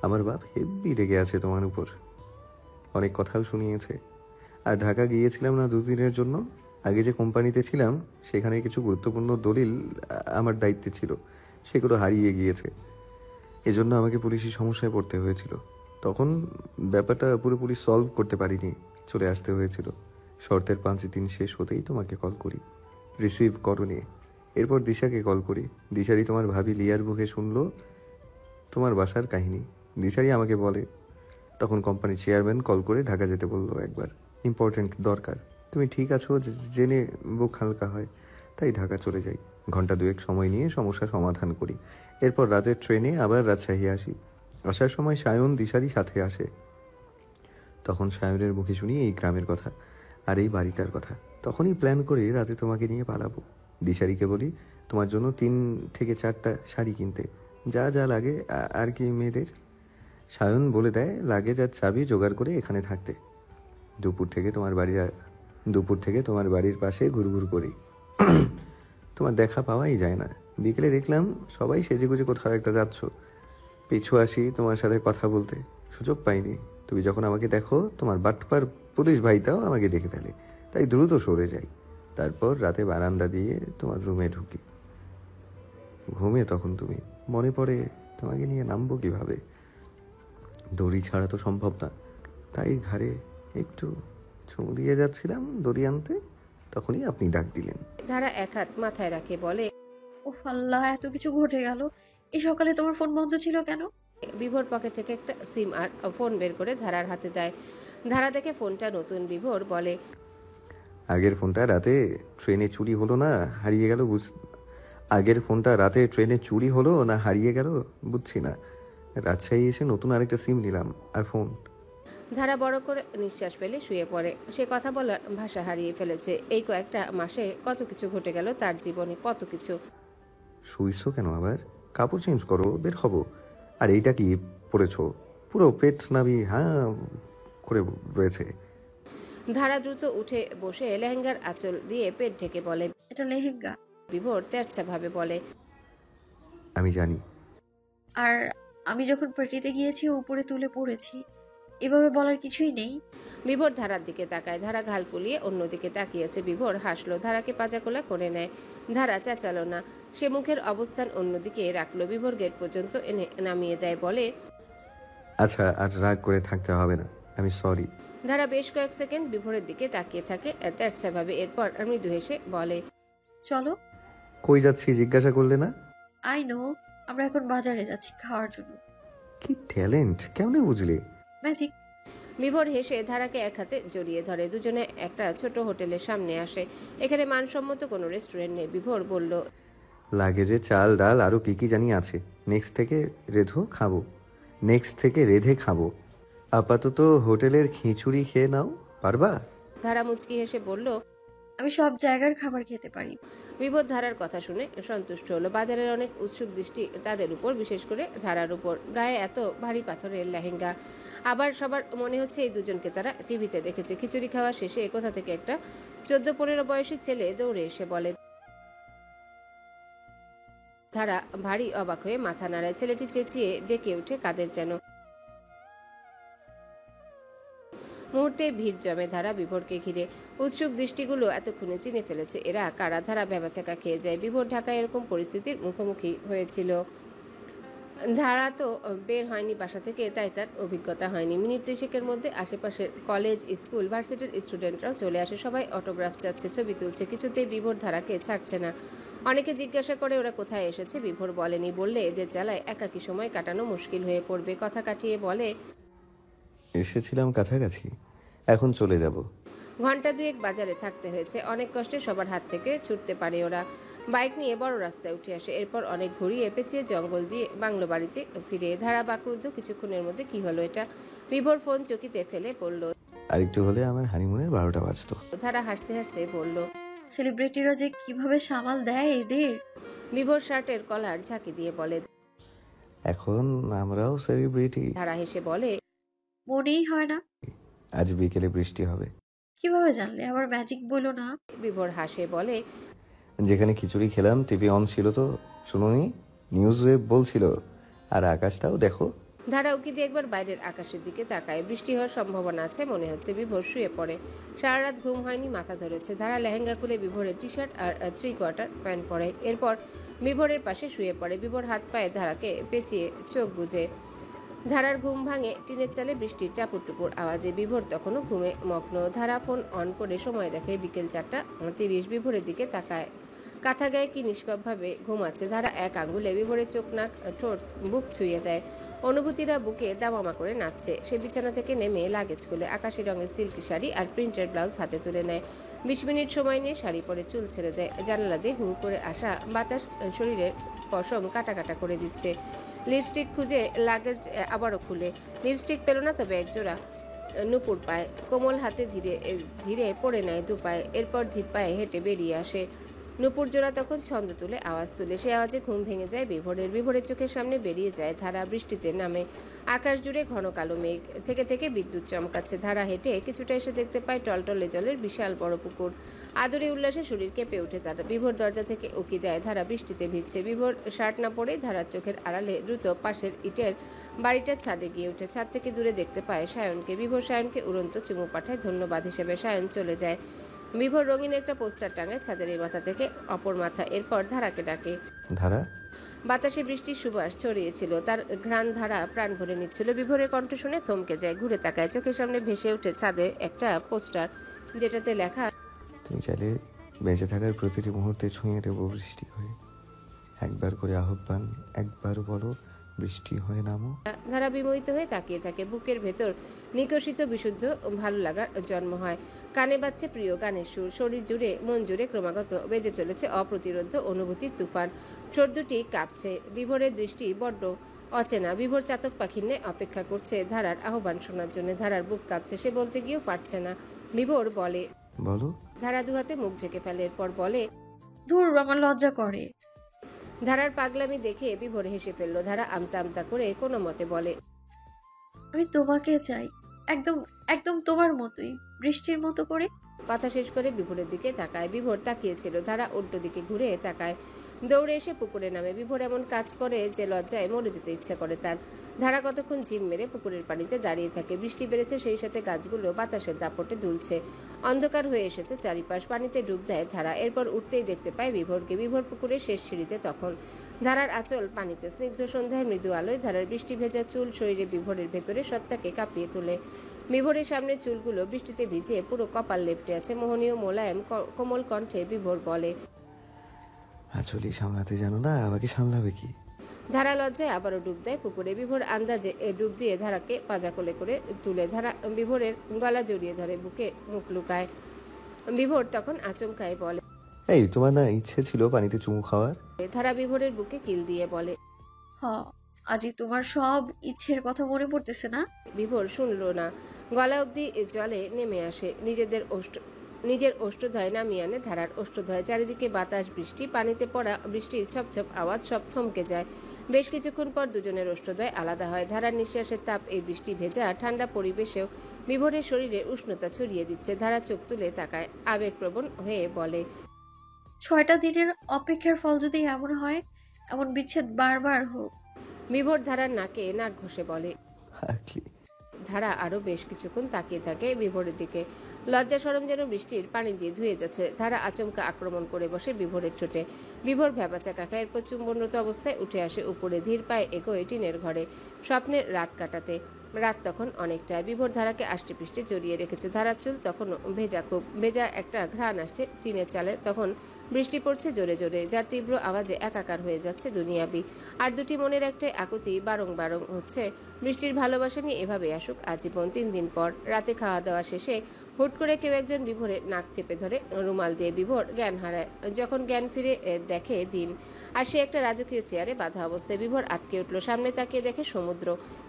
আমার বাপ হেব্বি রেগে আছে তোমার উপর, অনেক কথাও শুনিয়েছে। আর ঢাকা গিয়েছিলাম না 2 দিনের জন্য, আগে যে কোম্পানিতে ছিলাম সেখানে কিছু গুরুত্বপূর্ণ দলিল আমার দায়িত্বে ছিল, সেগুলো হারিয়ে গিয়েছে। এজন্য আমাকে পুলিশি সমস্যায় পড়তে হয়েছিল। তখন ব্যাপারটা পুরোপুরি সলভ করতে পারিনি, চলে আসতে হয়েছিল। শর্তের 5 দিন শেষ হতেই তোমাকে কল করি, রিসিভ করনি। এরপর দিশাকে কল করি। দিশারি তোমার ভাবি লিয়ার মুখে শুনলো তোমার বাসার কাহিনী। দিশারি আমাকে বলে, তখন কোম্পানির চেয়ারম্যান কল করে ঢাকা যেতে বললো একবার, ইম্পর্টেন্ট দরকার। তুমি ঠিক আছো জেনে বুক হালকা হয়, তাই ঢাকা চলে যাই। ঘন্টা 2 সময় নিয়ে সমস্যা সমাধান করি। এরপর রাতের ট্রেনে আবার রাজশাহী আসি। আসার সময় সায়ন দিশারি সাথে আসে। তখন সায়নের মুখে শুনি এই গ্রামের কথা আর এই বাড়িটার কথা। তখনই প্ল্যান করে রাতে তোমাকে নিয়ে পালাবো। দিশারিকে বলি তোমার জন্য 3 থেকে 4টা শাড়ি কিনতে, যা যা লাগে আর কি মেয়েদের। সায়ন বলে দেয় লাগেজ আর চাবি জোগাড় করে এখানে থাকতে। দুপুর থেকে তোমার বাড়ির পাশে ঘুরঘুর করি। তোমার দেখা পাওয়াই যায় না। বিকেলে দেখলাম সবাই সেজেগুজে কোথাও একটা যাচ্ছ। পিছু আসি তোমার সাথে কথা বলতে, সুযোগ পাইনি। তুমি যখন আমাকে দেখো তোমার বাটপার পুলিশ ভাইটাও আমাকে দেখে ফেলে, তাই দ্রুত সরে যাই। তারপর রাতে বারান্দা দিয়ে তোমার রুমে ঢুকি। ঘুমে তখন তুমি, মনে পড়ে তোমাকে নিয়ে নামবো কিভাবে, দড়ি ছাড়া তো সম্ভব না। তাই ঘাড়ে একটু চুমু দিয়ে যাচ্ছিলাম দড়ি আনতে, তখনই আপনি ডাক দিলেন। ধারা এক হাত মাথায় রাখে বলে, ওহ আল্লাহ, এত কিছু ঘটে গেল। এই সকালে তোমার ফোন বন্ধ ছিল কেন? বিভোর পকেট থেকে একটা সিম আর ফোন বের করে ধারার হাতে দেয়। ধারা দেখে ফোনটা নতুন। বিভোর বলে, আগের ফোনটা রাতে ট্রেনে চুরি হলো না হারিয়ে গেল আগের ফোনটা রাতে ট্রেনে চুরি হলো না হারিয়ে গেল বুঝছি না। রাজশাহী এসে নতুন আরেকটা সিম নিলাম আর ফোন। ধারা বড় করে নিঃশ্বাস ফেলে শুয়ে পড়ে। সে কথা বলার ভাষা হারিয়ে ফেলেছে। এই কয়েকটা মাসে কত কিছু ঘটে গেল তার জীবনে, কত কিছু। শুইছো কেন আবার? কাপড় চেঞ্জ করো, বের হবো। আর এইটা কি পরেছো? পুরো পেট নাবি করে রয়েছে। ধারা দ্রুত উঠে বসে লেহেঙ্গার আঁচল দিয়ে পেট ঢেকে বলে, এটা লেহেঙ্গা। বিভোর তেরছা ভাবে বলে, আমি জানি। আর আমি যখন পার্টিতে গিয়েছি উপরে তুলে পড়েছি, এভাবে বলার কিছুই নেই। বিভোর ধারার দিকে তাকায়। ধারা ঘাল ফুলিয়ে অন্যদিকে তাকিয়েছে। বিভোর হাসলো, ধারাকে পাজাকোলা করে নেয়। ধারা চেঁচালো না, সে মুখের অবস্থান অন্যদিকে রাখলো। বিভোর গেট পর্যন্ত এনে নামিয়ে দেয়, বলে, আচ্ছা আর রাগ করে থাকতে হবে না, আমি সরি। ধারা বেশ কয়েক সেকেন্ড বিভোরের দিকে তাকিয়ে থাকে তেরছা ভাবে। এরপর মৃদু হেসে বলে, চলো। কই যাচ্ছি জিজ্ঞাসা করলে না? আই নো, আমরা এখন বাজারে যাচ্ছি খাওয়ার জন্য। কি ট্যালেন্ট, কেমনে বুঝলে? ম্যাজিক। বিভোর হেসে ধারাকে এক হাতে জড়িয়ে ধরে। দুজনে একটা ছোট হোটেলের সামনে আসে। এখানে মানসম্মত কোনো রেস্টুরেন্ট নেই। বিভোর বলল, লাগেজে চাল ডাল আরো কি কি জানি আছে, নেক্সট থেকে রেধে খাবো। আপাতত হোটেলের খিচুড়ি খেয়ে নাও, পারবা? ধারা মুচকি হেসে বলল, আমি সব জায়গার খাবার খেতে পারি। বিভোর ধারার কথা শুনে সন্তুষ্ট হলো। বাজারের অনেক উৎসুক দৃষ্টি তাদের উপর, বিশেষ করে ধারার উপর। গায়ে এত ভারী পাথরের লেহেঙ্গা। আবার সবার মনে হচ্ছে এই দুজনকে তারা টিভিতে দেখেছে। খিচুড়ি খাওয়া শেষে কোথা থেকে একটা 14-15 বয়সী ছেলে দৌড়ে এসে বলে। ধারা ভারী অবাক হয়ে মাথা নাড়ায়। ছেলেটি চেঁচিয়ে ডেকে উঠে কাদের যেন। মুহূর্তে ভিড় জমে ধারা বিভোরকে ঘিরে। উৎসুক দৃষ্টিগুলো এতক্ষণে চিনে ফেলেছে এরা কারা। ধারা ভ্যাবাচাকা খেয়ে যায়। বিভোর ঢাকায় এরকম পরিস্থিতির মুখোমুখি হয়েছিল। ধারা তো বের হয়নি বাসা থেকে, তাই তার অভিজ্ঞতা হয়নি। মিনিট 30-এর মধ্যে আশেপাশের কলেজ, স্কুল, ভার্সিটির স্টুডেন্টরাও চলে আসে। সবাই অটোগ্রাফ চাচ্ছে, ছবি তুলছে। কিছুতেই বিভোর ধারাকে ছাড়ছে না। অনেকে জিজ্ঞাসা করে ওরা কোথায় এসেছে। বিভোর বলেনি, বললে এদের জ্বালায় একাকী সময় কাটানো মুশকিল হয়ে পড়বে। কথা কাটিয়ে বলে, এসেছিলাম কাছাকাছি, এখন চলে যাব। ঘন্টা 2 বাজারে থাকতে হয়েছে। অনেক কষ্টে সবার হাত থেকে ছুটতে পারে ওরা। বাইক নিয়ে বড় রাস্তায় উঠে আসে। এরপর অনেক ঘুরিয়ে পেঁচিয়ে জঙ্গল দিয়ে বাংলো বাড়িতে ফিরে। ধারা বাকরুদ্ধ, কিছুক্ষণের মধ্যে কি হলো এটা। বিভোর ফোন চকিতে ফেলে পড়ল। আরেকটু হলে আমার হানিমুনের 12টা বাজতো। ধারা হাসতে হাসতে বলল, সেলিব্রিটিরা যে কিভাবে সামাল দেয় এদের। বিভোর শার্টের কলার ঝাঁকি দিয়ে বলে, এখন আমরাও সেলিব্রিটি। ধারা হেসে বলে, মনেই হয় না। আজ বিকেলে বৃষ্টি হবে। কিভাবে জানলে? আবার ম্যাজিক বলো না। বিভোর হাসে বলে, যেখানে খিচুড়ি খেলাম টিভি অন ছিল তো শুনুনি? নিউজ ওয়েব বলছিল। আর আকাশটাও দেখো। ধারা উকি দিয়ে একবার বাইরের আকাশের দিকে তাকায়। বৃষ্টি হওয়ার সম্ভাবনা আছে মনে হচ্ছে। বিভোর শুয়ে পড়ে। সারা রাত ঘুম হয়নি, মাথা ধরেছে। ধারা লেহেঙ্গা খুলে বিভোরের টি শার্ট আর 3/4 প্যান্ট পরে। এরপর বিভোরের পাশে শুয়ে পড়ে। বিভোর হাত পায়ে ধারাকে পেঁচিয়ে চোখ বুজে। ধারার ঘুম ভাঙে টিনের চালে বৃষ্টির টাপুর টুপুর আওয়াজে। বিভোর তখনও ঘুমে মগ্ন। ধারা ফোন অন করে সময় দেখে বিকেল 4:30। বিভোরের দিকে তাকায়। কাঁথা গায়ে কি নিষ্পাপভাবে ঘুমাচ্ছে। ধারা এক আঙ্গুলে বিভোরের চোখ, নাক, ঠোঁট, বুক ছুঁয়ে দেয়। অনুভূতিরা বুকে দামামা করে নাচছে। সে বিছানা থেকে নেমে লাগেজ খুলে আকাশি রঙের সিল্কি শাড়ি আর প্রিন্টের ব্লাউজ হাতে তুলে নেয়। 20 মিনিট সময় নিয়ে শাড়ি পরে চুল ছেড়ে দেয়। জানালা দিয়ে হু করে আসা বাতাস শরীরের পশম কাটা কাটা করে দিচ্ছে। লিপস্টিক খুঁজে লাগেজ আবারও খুলে। লিপস্টিক পেল না, তবে একজোড়া নুপুর পায়। কোমল হাতে ধীরে ধীরে পড়ে নেয় দুপায়ে। এরপর ধীর পায়ে হেঁটে বেরিয়ে আসে। নুপুর জোড়া তখন ছন্দ তুলে আওয়াজ তুলে। সে আওয়াজে ঘুম ভেঙে যায় বিভোরের। বিভোরের চোখের সামনে বেরিয়ে যায় ধারা। বৃষ্টিতে নামে। আকাশ জুড়ে ঘন কালো মেঘ, থেকে থেকে বিদ্যুৎ চমকাচ্ছে। ধারা হেঁটে কিছুটা এসে দেখতে পায় টলটলে জলের বিশাল বড় পুকুর। আদরে উল্লাসে শরীর কেঁপে ওঠে তার। বিভোর দরজা থেকে উকি দেয়। ধারা বৃষ্টিতে ভিজছে। বিভোর শার্ট না পরে ধারার চোখের আড়ালে দ্রুত পাশের ইটের বাড়িটার ছাদে গিয়ে ওঠে। ছাদ থেকে দূরে দেখতে পায় সায়নকে। বিভোর সায়নকে উড়ন্ত চুমু পাঠায় ধন্যবাদ হিসেবে। সায়ন চলে যায়। বিভোর রঙিন একটা পোস্টার টাঙায় ছাদের এই মাথা থেকে অপর মাথা। এরপর ধারাকে ডাকে। ধারা, বাতাসে বৃষ্টির সুবাস ছড়িয়েছিল। তার ঘ্রাণ ধারা প্রাণ ভরে নিচ্ছিল। বিভোরের কণ্ঠ শুনে থমকে যায়, ঘুরে তাকায়। চোখের সামনে ভেসে ওঠে ছাদে একটা পোস্টার, যেটাতে লেখা, তুমি চাইলে বেঁচে থাকার প্রতিটি মুহূর্তে ছুঁয়ে দেবো বৃষ্টি হয়ে। একবার করে আহ্বান, একবার বলো বৃষ্টি হয়ে নামো। ধারা বিমোহিত হয়ে তাকিয়ে থাকে। বুকের ভেতর নিকষিত বিশুদ্ধ ভালো লাগার জন্ম হয়। কানে বাজছে প্রিয় গানের সুর। শরীর জুড়ে মন জুড়ে ক্রমাগত বেজে চলেছে অপ্রতিরোধ্য অনুভূতির তুফান। ঠোঁট দুটি কাঁপছে। বিভোরের দৃষ্টি বড্ড অচেনা। বিভোর চাতক পাখির ন্যায় অপেক্ষা করছে ধারার আহ্বান শোনার জন্য। ধারার বুক কাঁপছে। সে বলতে গিয়েও পারছে না। বিভোর বলে, বলো। ধারা দুহাতে মুখ ঢেকে ফেলে। এরপর বলে, ধুর, আমার লজ্জা করে। ধারার পাগলামি দেখে বিভোর হেসে ফেললো। ধারা আমতা আমতা করে কোনো মতে বলে, আমি তোমাকে চাই, একদম একদম তোমার মতোই, বৃষ্টির মতো করে। কথা শেষ করে বিভোরের দিকে তাকায়। বিভোর তাকিয়েছিল। ধারা উল্টো দিকে ঘুরে তাকায়। দৌড়ে এসে পুকুরে নামে। বিভোর এমন কাজ করে যে লজ্জায় মরে যেতে ইচ্ছা করে তার। ধারা কতক্ষণ ঝিম মেরে পুকুরের পানিতে দাঁড়িয়ে থাকে। বৃষ্টি বেড়েছে, সেই সাথে গাছগুলো বাতাসের দাপটে দুলছে। অন্ধকার হয়ে এসেছে চারিপাশ। পানিতে ডুব দেয় ধারা। এরপর উঠতেই দেখতে পায় বিভোরকে। বিভোর পুকুরের শেষ সিঁড়িতে তখন। ধারার আঁচল পানিতে। স্নিগ্ধ সন্ধ্যার মৃদু আলোয় ধারার বৃষ্টি ভেজা চুল শরীরে বিভোরের ভেতরে সত্তাকে কাঁপিয়ে তোলে। বিভোরের সামনে চুলগুলো বৃষ্টিতে ভিজে পুরো কপাল লেপটে আছে। মোহনীয় মোলায়েম কোমল কণ্ঠে বিভোর বলে, আচলি সামলাতে জানো না, আমাকে সামলাবে কি? ধারা লজ্জায় আবারও ডুব দেয় পুকুরে। বিভোর আন্দাজে ডুব দিয়ে ধারাকে পাজা কোলে করে তুলে। ধারা বিভোরের গলা জড়িয়ে ধরে, বুকে মুখ লুকায়। বিভোর তখন আচমকায় বলে, এই তোমার না ইচ্ছে ছিল পানিতে চুমু খাওয়ার? ধারা বিভোরের বুকে কিল দিয়ে বলে, হ, আজই তোমার সব ইচ্ছের কথা মনে পড়তেছে না? বিভোর শুনল না। গলা অবধি জলে নেমে আসে। নিজের ওষ্ঠধয় নামিয়ে আনে ধারার ওষ্ঠধয়। চারিদিকে বাতাস, বৃষ্টি, পানিতে পড়া বৃষ্টির ছপছপ আওয়াজ, সব থমকে যায়। বেশ কিছুক্ষণ পর দুজনের ওষ্ঠধয় আলাদা হয়। ধারার নিঃশ্বাসের তাপ এই বৃষ্টি ভেজা ঠান্ডা পরিবেশেও বিভোরের শরীরে উষ্ণতা ছড়িয়ে দিচ্ছে। ধারা চোখ তুলে তাকায়, আবেগপ্রবণ হয়ে বলে, 6টা দিনের অপেক্ষার ফল যদি এমন হয়, এমন বিচ্ছেদ বারবার হোক। বিভোর ধারার নাকে নাক ঘষে বলে। হাকলি। ধারা আরো বেশ কিছুক্ষণ তাকিয়ে থাকে বিভোরের দিকে। লজ্জা শরম যেন বৃষ্টির পানি দিয়ে ধুয়ে যাচ্ছে। ধারা আচমকা আক্রমণ করে বসে বিভোরের ঠোঁটে। বিভোর ভ্যাবাচা কাকা। এরপর চুম্বনরত অবস্থায় উঠে আসে উপরে। ধীর পায়ে এগোয় টিনের ঘরে স্বপ্নের রাত কাটাতে। রাত তখন অনেকটা। বিভোর ধারাকে আষ্টে পৃষ্ঠে জড়িয়ে রেখেছে। ধারার চুল তখন ভেজা, খুব ভেজা একটা ঘ্রাণ আসছে টিনের চালে। তখন বৃষ্টি পড়ছে জোরে জোরে, যার তীব্র আওয়াজে একাকার হয়ে যাচ্ছে দুনিয়াবি। আর দুটি মনের একটাই আকুতি বারং বারং হচ্ছে, বৃষ্টির ভালোবাসা নিয়ে এভাবে আসুক আজীবন। 3 দিন পর রাতে খাওয়া দাওয়া শেষে হুট করে কেউ একজন বিভোরের নাক চেপে ধরে রুমাল দিয়ে। বিভোর জ্ঞান হারায়। যখন জ্ঞান ফিরে দেখে দিন, আর সে একটা রাজকীয় চেয়ারে বাঁধা অবস্থায়। বিভোর আটকে উঠল। সামনে তাকিয়ে দেখে সমুদ্র।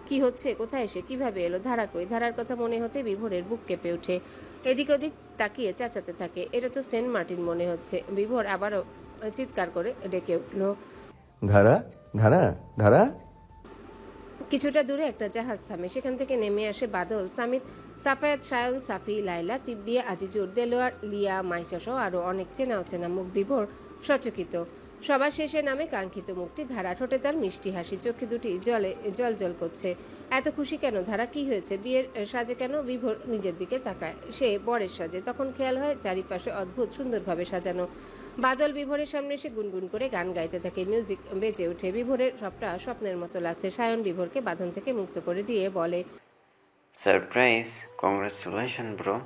কি হচ্ছে, কোথায় এসে, কিভাবে এলো? ধারা কই? ধারার কথা মনে হতে বিভোরের বুক কেঁপে ওঠে। এদিক ওদিক তাকিয়ে চেঁচাতে থাকে, এটা তো সেন্ট মার্টিন মনে হচ্ছে। বিভোর আবারও চিৎকার করে ডেকে উঠল, ধারা, ধারা, ধারা। কিছুটা দূরে একটা জাহাজ থামে। সেখান থেকে নেমে আসে বাদল, সামিত, সাফায়াত, সায়ন, সাফি, লাইলা, তিব্বিয়া, আজিজুর, দেলোয়ার, লিয়া, মাইশা সহ আরো অনেক চেনা অচেনা মুখ। বিভোর সচকিত। সবার শেষে নামে কাঙ্ক্ষিত মুখটি ধারা, ঠোঁটে তার মিষ্টি হাসি, চোখে দুটি জলে জল করছে। এত খুশি কেন ধারা? কি হয়েছে? বিয়ের সাজে কেন? বিভোর নিজের দিকে তাকায়, সে বরের সাজে। তখন খেয়াল হয় চারিপাশে অদ্ভুত সুন্দরভাবে সাজানো। বাদল বিভোরের সামনে এসে গুনগুন করে গান গাইতে থাকে, মিউজিক বেজে ওঠে। বিভোরের সবটা স্বপ্নের মতো লাগছে। সায়ন বিভোরকে বাঁধন থেকে মুক্ত করে দিয়ে বলে, সারপ্রাইজ, কংগ্রেচুলেশন ব্রো।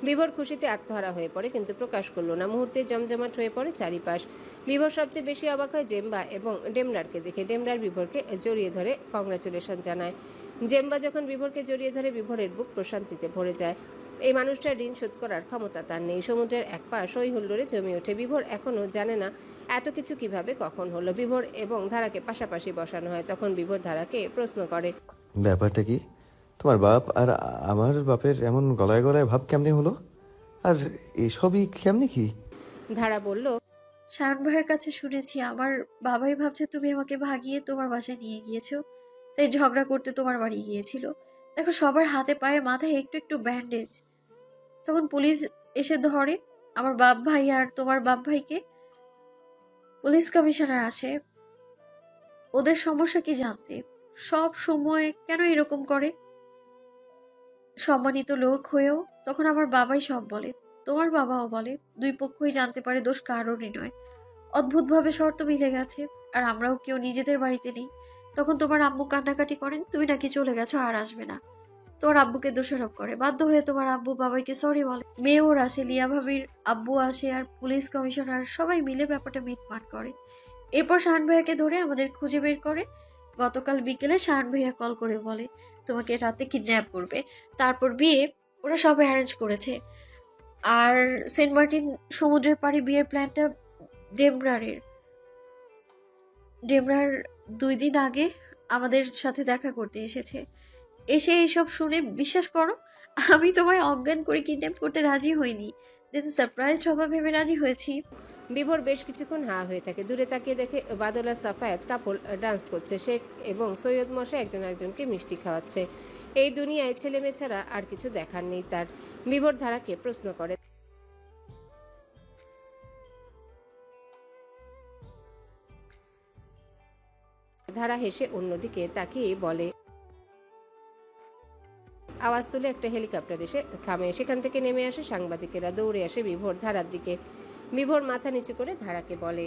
বিভোর খুশিতে আত্মহারা হয়ে পড়ে, কিন্তু প্রকাশ করলো না। মুহূর্তে জমজমাট হয়ে পড়ে চারিপাশ। বিভোর সবচেয়ে বেশি অবাক হয় জেম্বা এবং ডেমরারকে দেখে। ডেমরার বিভোরকে জড়িয়ে ধরে কংগ্রাচুলেশন জানায়। জেম্বা যখন বিভোরকে জড়িয়ে ধরে, বিভোরের বুক প্রশান্তিতে ভরে যায়। এই মানুষটার ঋণ শোধ করার ক্ষমতা তার নেই। সমুদ্রের এক পা সই হুল্লোড়ে জমে ওঠে। বিভোর এখনো জানে না এত কিছু কিভাবে কখন হলো। বিভোর এবং ধারাকে পাশাপাশি বসানো হয়। তখন বিভোর ধারাকে প্রশ্ন করে, ব্যাপারটা কি? তোমার বাপ আর আমার বাপের এমন গলায় গলায় ভাব কেমনে হলো? আর এসবই কেমনে কি? ধারা বলল, শায়ন ভাইয়ের কাছে শুনেছি আমার বাবাই ভাবছে তুমি আমাকে ভাগিয়ে তোমার বাসায় নিয়ে গিয়েছো, তাই ঝগড়া করতে তোমার বাড়ি গিয়েছিল। দেখো সবার হাতে পায়ে মাথায় একটু একটু ব্যান্ডেজ। তখন পুলিশ এসে ধরে আমার বাপ ভাই আর তোমার বাপ ভাইকে। পুলিশ কমিশনার আসে। ওদের সমস্যা কি জানতে। সব সময় কেন এরকম করে? সম্মানিত লোক হয়েও তখন আমার বাবাই সব বলে, তোমার বাবাও বলে। দুই পক্ষই জানতে পারে দোষ কারোরই নয়। অদ্ভুতভাবে শর্ত মিলে গেছে, আর আমরাও কেউ নিজেদের বাড়িতে নেই। তখন তোমার আম্মু কান্নাকাটি করেন তুমি নাকি চলে গেছো আর আসবে না। তোমার আব্বুকে দোষারোপ করে। বাধ্য হয়ে তোমার আব্বু বাবাইকে সরি বলে। মেয়ের আসে, লিয়া ভাবির আব্বু আসে, আর পুলিশ কমিশনার সবাই মিলে ব্যাপারটা মিটমাট করে। এরপর শায়ন ভাইয়াকে ধরে আমাদের খুঁজে বের করে। গতকাল বিকেলে শায়ন ভাইয়া কল করে বলে তোমাকে রাতে কিডন্যাপ করবে, তারপর বিয়ে। ওরা সব অ্যারেঞ্জ করেছে। আর সেন্ট মার্টিন সমুদ্রের পাড়ে বিয়ের প্ল্যানটা ডেমরার 2 দিন আগে আমাদের সাথে দেখা করতে এসেছে। এসে এইসব শুনে বিশ্বাস করো আমি তোমায় অজ্ঞান করে কিডন্যাপ করতে রাজি হইনি, দেন সারপ্রাইজড হবা ভেবে রাজি হয়েছি। বিভোর বেশ কিছুক্ষণ হা হয়ে থাকে। দূরে তাকিয়ে দেখে বাদল আর সাফায়াত কাপল ডান্স করছে। শেখ এবং সৈয়দ মশাই একজন আরেকজনকে মিষ্টি খাওয়াচ্ছে। এই দুনিয়ায় ছেলে মেয়ে ছাড়া আর কিছু দেখার নেই তার। বিভোর ধারাকে প্রশ্ন করে, ধারা হেসে অন্যদিকে তাকিয়ে বলে, আওয়াজ তুলে একটা হেলিকপ্টার এসে থামে। সেখান থেকে নেমে আসে সাংবাদিকেরা। দৌড়ে আসে বিভোর ধারার দিকে। বিভোর মাথা নিচু করে ধারাকে বলে,